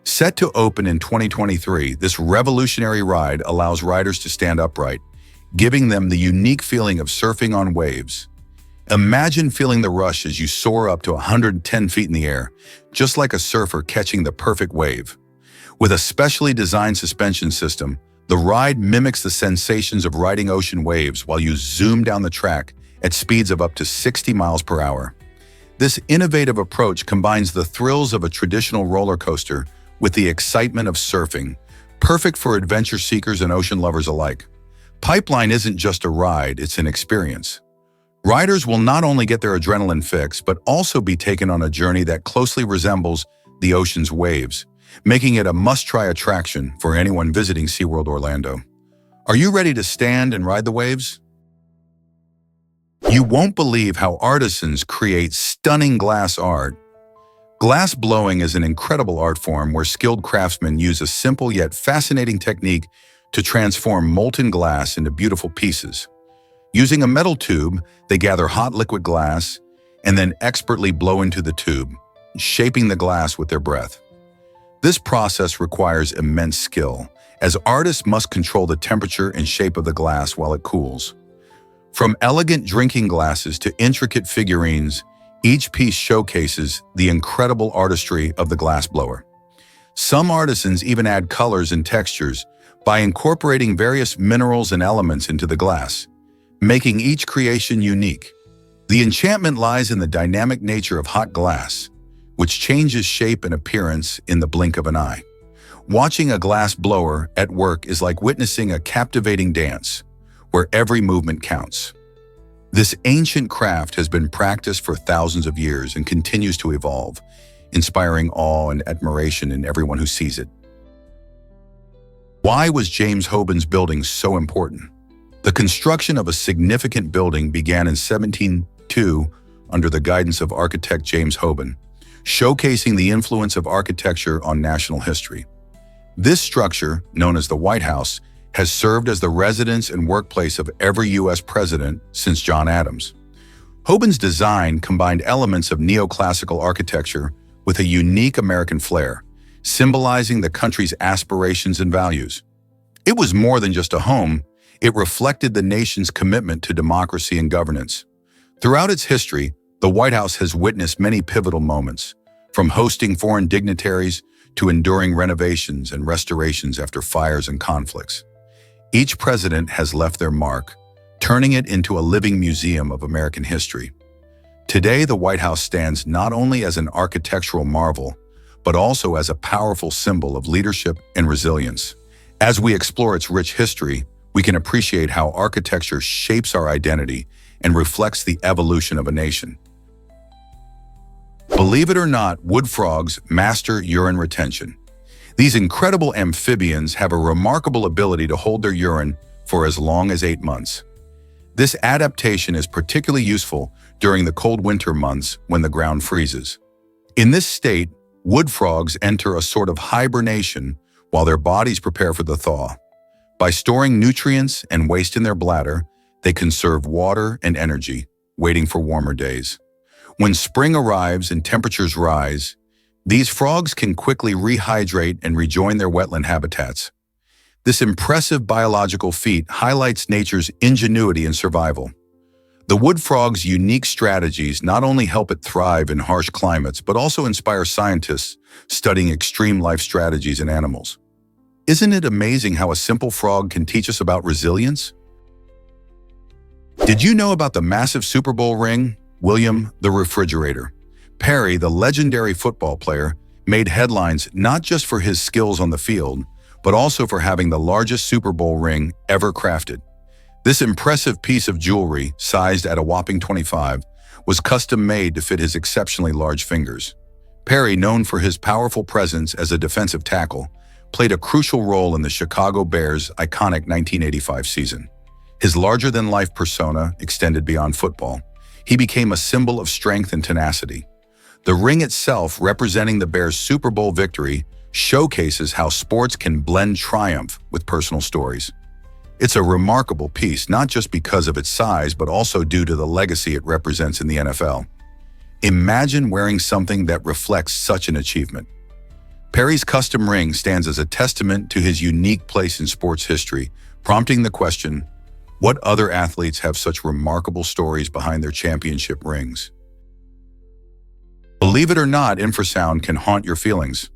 Set to open in 2023, this revolutionary ride allows riders to stand upright, giving them the unique feeling of surfing on waves. Imagine feeling the rush as you soar up to 110 feet in the air, just like a surfer catching the perfect wave. With a specially designed suspension system, the ride mimics the sensations of riding ocean waves while you zoom down the track at speeds of up to 60 miles per hour. This innovative approach combines the thrills of a traditional roller coaster with the excitement of surfing, perfect for adventure seekers and ocean lovers alike. Pipeline isn't just a ride, it's an experience. Riders will not only get their adrenaline fix, but also be taken on a journey that closely resembles the ocean's waves, making it a must-try attraction for anyone visiting SeaWorld Orlando. Are you ready to stand and ride the waves? You won't believe how artisans create stunning glass art. Glass blowing is an incredible art form where skilled craftsmen use a simple yet fascinating technique to transform molten glass into beautiful pieces. Using a metal tube, they gather hot liquid glass and then expertly blow into the tube, shaping the glass with their breath. This process requires immense skill, as artists must control the temperature and shape of the glass while it cools. From elegant drinking glasses to intricate figurines, each piece showcases the incredible artistry of the glassblower. Some artisans even add colors and textures by incorporating various minerals and elements into the glass, making each creation unique. The enchantment lies in the dynamic nature of hot glass, which changes shape and appearance in the blink of an eye. Watching a glass blower at work is like witnessing a captivating dance, where every movement counts. This ancient craft has been practiced for thousands of years and continues to evolve, inspiring awe and admiration in everyone who sees it. Why was James Hoban's building so important? The construction of a significant building began in 1702 under the guidance of architect James Hoban, showcasing the influence of architecture on national history. This structure, known as the White House, has served as the residence and workplace of every U.S. president since John Adams. Hoban's design combined elements of neoclassical architecture with a unique American flair, symbolizing the country's aspirations and values. It was more than just a home, it reflected the nation's commitment to democracy and governance. Throughout its history, the White House has witnessed many pivotal moments, from hosting foreign dignitaries to enduring renovations and restorations after fires and conflicts. Each president has left their mark, turning it into a living museum of American history. Today, the White House stands not only as an architectural marvel, but also as a powerful symbol of leadership and resilience. As we explore its rich history, we can appreciate how architecture shapes our identity and reflects the evolution of a nation. Believe it or not, wood frogs master urine retention. These incredible amphibians have a remarkable ability to hold their urine for as long as 8 months. This adaptation is particularly useful during the cold winter months when the ground freezes. In this state, wood frogs enter a sort of hibernation while their bodies prepare for the thaw. By storing nutrients and waste in their bladder, they conserve water and energy, waiting for warmer days. When spring arrives and temperatures rise, these frogs can quickly rehydrate and rejoin their wetland habitats. This impressive biological feat highlights nature's ingenuity in survival. The wood frog's unique strategies not only help it thrive in harsh climates, but also inspire scientists studying extreme life strategies in animals. Isn't it amazing how a simple frog can teach us about resilience? Did you know about the massive Super Bowl ring? William the Refrigerator Perry, the legendary football player, made headlines not just for his skills on the field, but also for having the largest Super Bowl ring ever crafted. This impressive piece of jewelry, sized at a whopping 25, was custom-made to fit his exceptionally large fingers. Perry, known for his powerful presence as a defensive tackle, played a crucial role in the Chicago Bears' iconic 1985 season. His larger-than-life persona extended beyond football. He became a symbol of strength and tenacity. The ring itself, representing the Bears' Super Bowl victory, showcases how sports can blend triumph with personal stories. It's a remarkable piece, not just because of its size, but also due to the legacy it represents in the NFL. Imagine wearing something that reflects such an achievement. Perry's custom ring stands as a testament to his unique place in sports history, prompting the question, what other athletes have such remarkable stories behind their championship rings? Believe it or not, infrasound can haunt your feelings.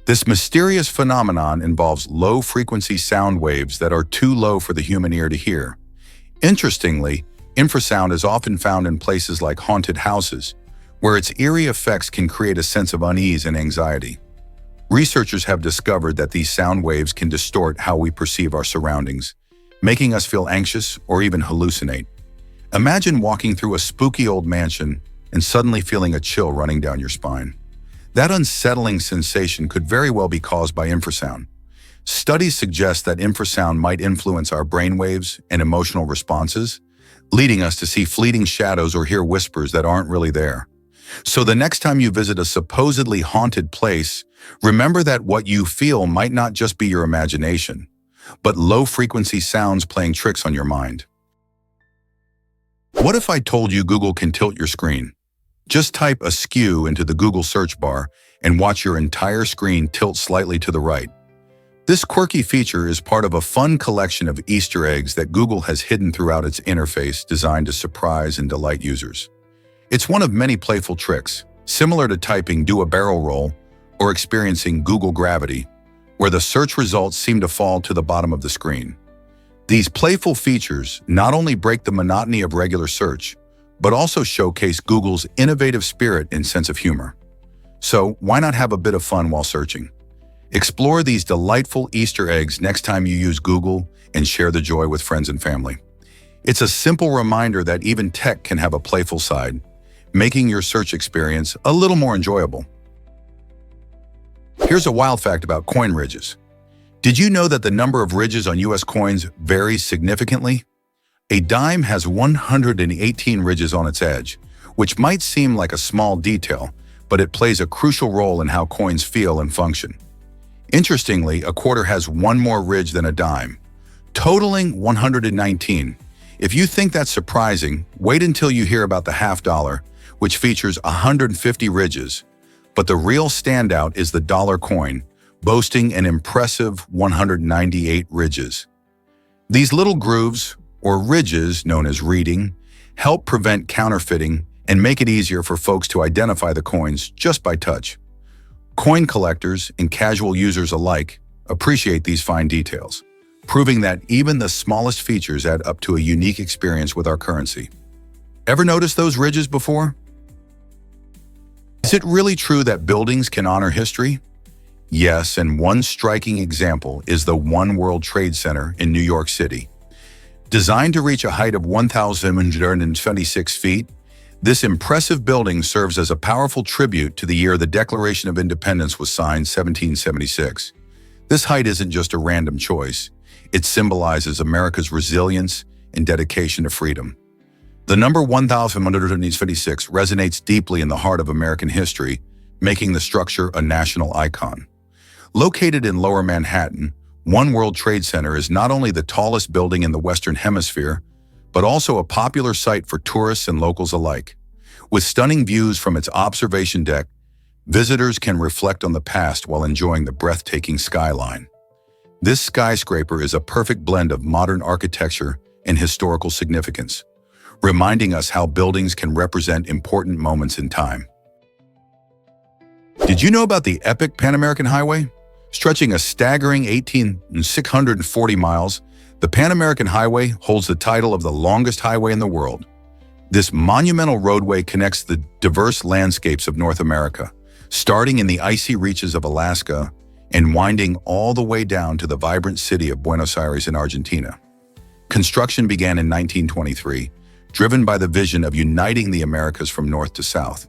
This mysterious phenomenon involves low-frequency sound waves that are too low for the human ear to hear. Interestingly, infrasound is often found in places like haunted houses, where its eerie effects can create a sense of unease and anxiety. Researchers have discovered that these sound waves can distort how we perceive our surroundings, making us feel anxious or even hallucinate. Imagine walking through a spooky old mansion and suddenly feeling a chill running down your spine. That unsettling sensation could very well be caused by infrasound. Studies suggest that infrasound might influence our brainwaves and emotional responses, leading us to see fleeting shadows or hear whispers that aren't really there. So the next time you visit a supposedly haunted place, remember that what you feel might not just be your imagination, but low-frequency sounds playing tricks on your mind. What if I told you Google can tilt your screen? Just type askew into the Google search bar and watch your entire screen tilt slightly to the right. This quirky feature is part of a fun collection of Easter eggs that Google has hidden throughout its interface designed to surprise and delight users. It's one of many playful tricks, similar to typing "do a barrel roll" or experiencing Google Gravity, where the search results seem to fall to the bottom of the screen. These playful features not only break the monotony of regular search, but also showcase Google's innovative spirit and sense of humor. So why not have a bit of fun while searching? Explore these delightful Easter eggs next time you use Google and share the joy with friends and family. It's a simple reminder that even tech can have a playful side, making your search experience a little more enjoyable. Here's a wild fact about coin ridges. Did you know that the number of ridges on US coins varies significantly? A dime has 118 ridges on its edge, which might seem like a small detail, but it plays a crucial role in how coins feel and function. Interestingly, a quarter has one more ridge than a dime, totaling 119. If you think that's surprising, wait until you hear about the half dollar, which features 150 ridges. But the real standout is the dollar coin, boasting an impressive 198 ridges. These little grooves, or ridges known as reading, help prevent counterfeiting and make it easier for folks to identify the coins just by touch. Coin collectors and casual users alike appreciate these fine details, proving that even the smallest features add up to a unique experience with our currency. Ever noticed those ridges before? Is it really true that buildings can honor history? Yes, and one striking example is the One World Trade Center in New York City. Designed to reach a height of 1,126 feet, this impressive building serves as a powerful tribute to the year the Declaration of Independence was signed, 1776. This height isn't just a random choice. It symbolizes America's resilience and dedication to freedom. The number 1,126 resonates deeply in the heart of American history, making the structure a national icon. Located in Lower Manhattan, One World Trade Center is not only the tallest building in the Western Hemisphere, but also a popular site for tourists and locals alike. With stunning views from its observation deck, visitors can reflect on the past while enjoying the breathtaking skyline. This skyscraper is a perfect blend of modern architecture and historical significance, reminding us how buildings can represent important moments in time. Did you know about the epic Pan American Highway? Stretching a staggering 18,640 miles, the Pan American Highway holds the title of the longest highway in the world. This monumental roadway connects the diverse landscapes of North America, starting in the icy reaches of Alaska and winding all the way down to the vibrant city of Buenos Aires in Argentina. Construction began in 1923, driven by the vision of uniting the Americas from north to south.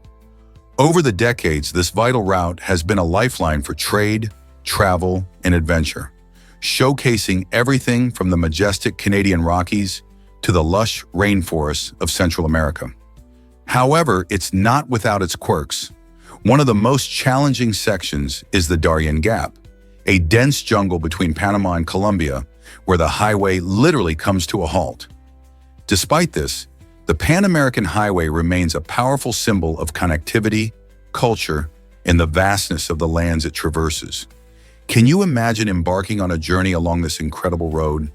Over the decades, this vital route has been a lifeline for trade, travel, and adventure, showcasing everything from the majestic Canadian Rockies to the lush rainforests of Central America. However, it's not without its quirks. One of the most challenging sections is the Darien Gap, a dense jungle between Panama and Colombia, where the highway literally comes to a halt. Despite this, the Pan American Highway remains a powerful symbol of connectivity, culture, and the vastness of the lands it traverses. Can you imagine embarking on a journey along this incredible road?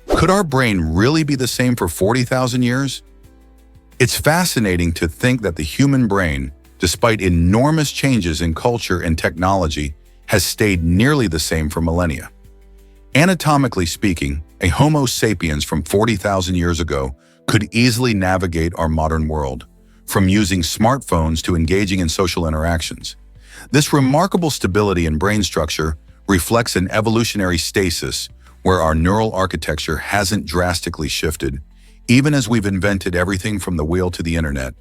Could our brain really be the same for 40,000 years? It's fascinating to think that the human brain, despite enormous changes in culture and technology, has stayed nearly the same for millennia. Anatomically speaking, a Homo sapiens from 40,000 years ago could easily navigate our modern world, from using smartphones to engaging in social interactions. This remarkable stability in brain structure reflects an evolutionary stasis where our neural architecture hasn't drastically shifted, even as we've invented everything from the wheel to the internet.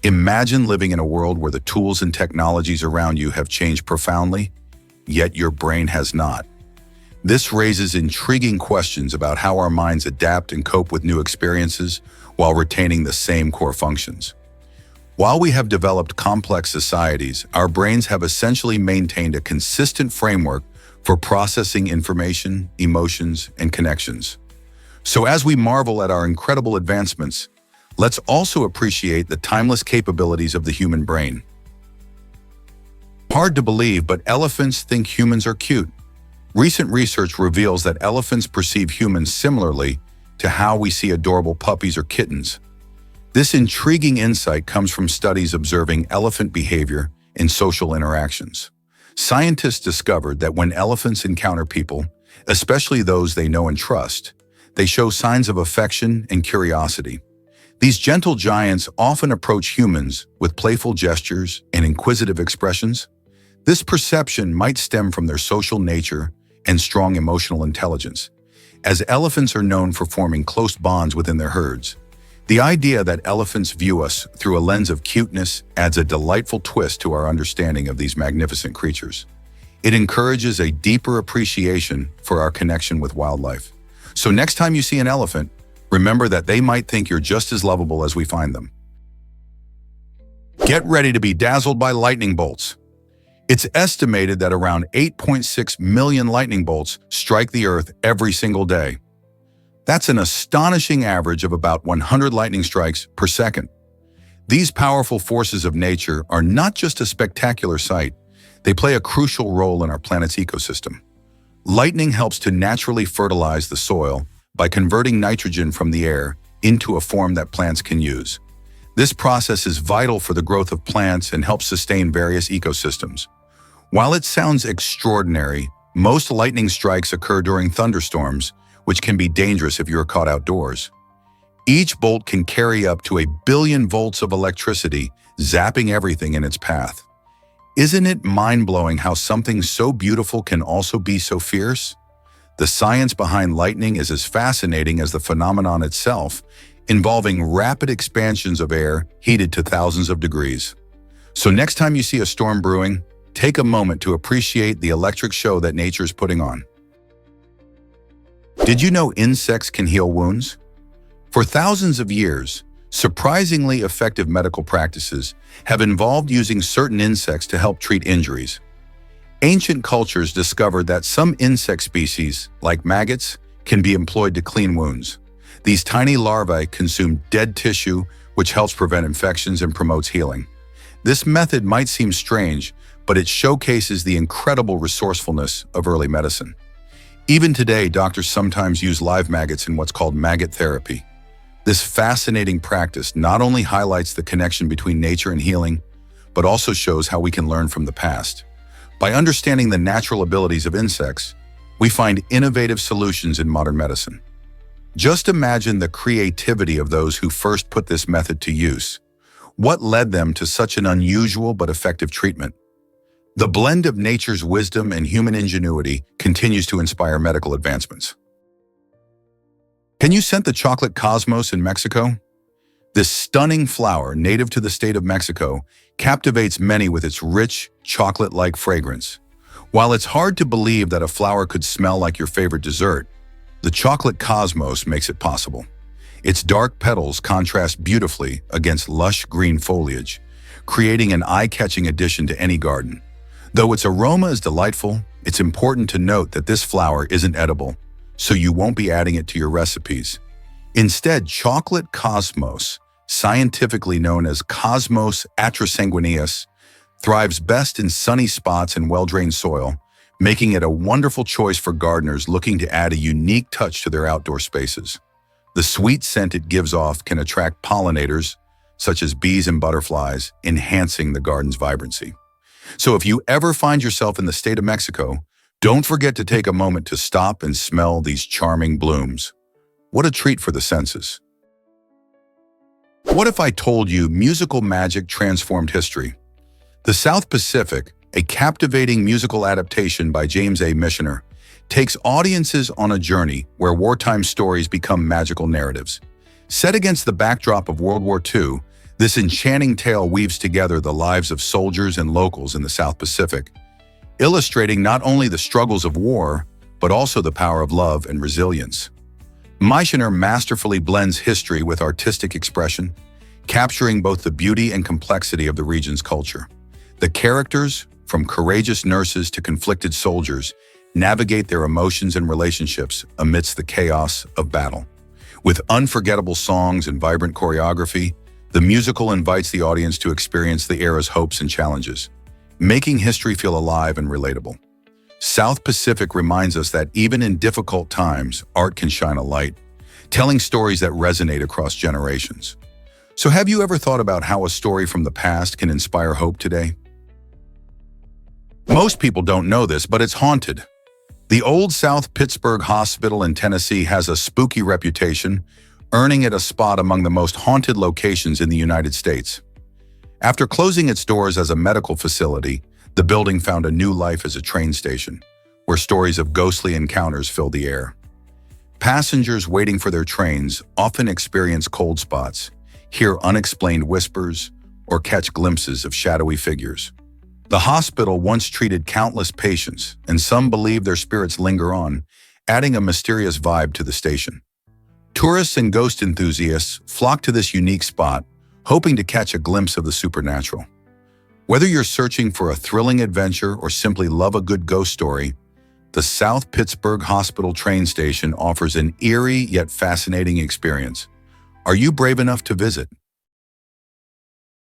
Imagine living in a world where the tools and technologies around you have changed profoundly, yet your brain has not. This raises intriguing questions about how our minds adapt and cope with new experiences while retaining the same core functions. While we have developed complex societies, our brains have essentially maintained a consistent framework for processing information, emotions, and connections. So as we marvel at our incredible advancements, let's also appreciate the timeless capabilities of the human brain. Hard to believe, but elephants think humans are cute. Recent research reveals that elephants perceive humans similarly to how we see adorable puppies or kittens. This intriguing insight comes from studies observing elephant behavior in social interactions. Scientists discovered that when elephants encounter people, especially those they know and trust, they show signs of affection and curiosity. These gentle giants often approach humans with playful gestures and inquisitive expressions. This perception might stem from their social nature and strong emotional intelligence, as elephants are known for forming close bonds within their herds. The idea that elephants view us through a lens of cuteness adds a delightful twist to our understanding of these magnificent creatures. It encourages a deeper appreciation for our connection with wildlife. So next time you see an elephant, remember that they might think you're just as lovable as we find them. Get ready to be dazzled by lightning bolts. It's estimated that around 8.6 million lightning bolts strike the Earth every single day. That's an astonishing average of about 100 lightning strikes per second. These powerful forces of nature are not just a spectacular sight, they play a crucial role in our planet's ecosystem. Lightning helps to naturally fertilize the soil by converting nitrogen from the air into a form that plants can use. This process is vital for the growth of plants and helps sustain various ecosystems. While it sounds extraordinary, most lightning strikes occur during thunderstorms, which can be dangerous if you're caught outdoors. Each bolt can carry up to 1 billion volts of electricity, zapping everything in its path. Isn't it mind-blowing how something so beautiful can also be so fierce? The science behind lightning is as fascinating as the phenomenon itself, involving rapid expansions of air heated to thousands of degrees. So next time you see a storm brewing, take a moment to appreciate the electric show that nature's putting on. Did you know insects can heal wounds? For thousands of years, surprisingly effective medical practices have involved using certain insects to help treat injuries. Ancient cultures discovered that some insect species, like maggots, can be employed to clean wounds. These tiny larvae consume dead tissue, which helps prevent infections and promotes healing. This method might seem strange, but it showcases the incredible resourcefulness of early medicine. Even today, doctors sometimes use live maggots in what's called maggot therapy. This fascinating practice not only highlights the connection between nature and healing, but also shows how we can learn from the past. By understanding the natural abilities of insects, we find innovative solutions in modern medicine. Just imagine the creativity of those who first put this method to use. What led them to such an unusual but effective treatment? The blend of nature's wisdom and human ingenuity continues to inspire medical advancements. Can you scent the chocolate cosmos in Mexico? This stunning flower, native to the state of Mexico, captivates many with its rich, chocolate-like fragrance. While it's hard to believe that a flower could smell like your favorite dessert, the chocolate cosmos makes it possible. Its dark petals contrast beautifully against lush green foliage, creating an eye-catching addition to any garden. Though its aroma is delightful, it's important to note that this flower isn't edible, so you won't be adding it to your recipes. Instead, chocolate cosmos, scientifically known as Cosmos atrasanguineus, thrives best in sunny spots and well-drained soil, making it a wonderful choice for gardeners looking to add a unique touch to their outdoor spaces. The sweet scent it gives off can attract pollinators, such as bees and butterflies, enhancing the garden's vibrancy. So if you ever find yourself in the state of Mexico, don't forget to take a moment to stop and smell these charming blooms. What a treat for the senses. What if I told you musical magic transformed history? The South Pacific, a captivating musical adaptation by James A. Michener, takes audiences on a journey where wartime stories become magical narratives. Set against the backdrop of World War II, this enchanting tale weaves together the lives of soldiers and locals in the South Pacific, illustrating not only the struggles of war, but also the power of love and resilience. Michener masterfully blends history with artistic expression, capturing both the beauty and complexity of the region's culture. The characters, from courageous nurses to conflicted soldiers, navigate their emotions and relationships amidst the chaos of battle. With unforgettable songs and vibrant choreography, the musical invites the audience to experience the era's hopes and challenges, making history feel alive and relatable. South Pacific reminds us that even in difficult times, art can shine a light, telling stories that resonate across generations. So have you ever thought about how a story from the past can inspire hope today? Most people don't know this, but it's haunted. The Old South Pittsburgh Hospital in Tennessee has a spooky reputation, earning it a spot among the most haunted locations in the United States. After closing its doors as a medical facility, the building found a new life as a train station, where stories of ghostly encounters filled the air. Passengers waiting for their trains often experience cold spots, hear unexplained whispers, or catch glimpses of shadowy figures. The hospital once treated countless patients, and some believe their spirits linger on, adding a mysterious vibe to the station. Tourists and ghost enthusiasts flock to this unique spot, hoping to catch a glimpse of the supernatural. Whether you're searching for a thrilling adventure or simply love a good ghost story, the South Pittsburgh Hospital train station offers an eerie yet fascinating experience. Are you brave enough to visit?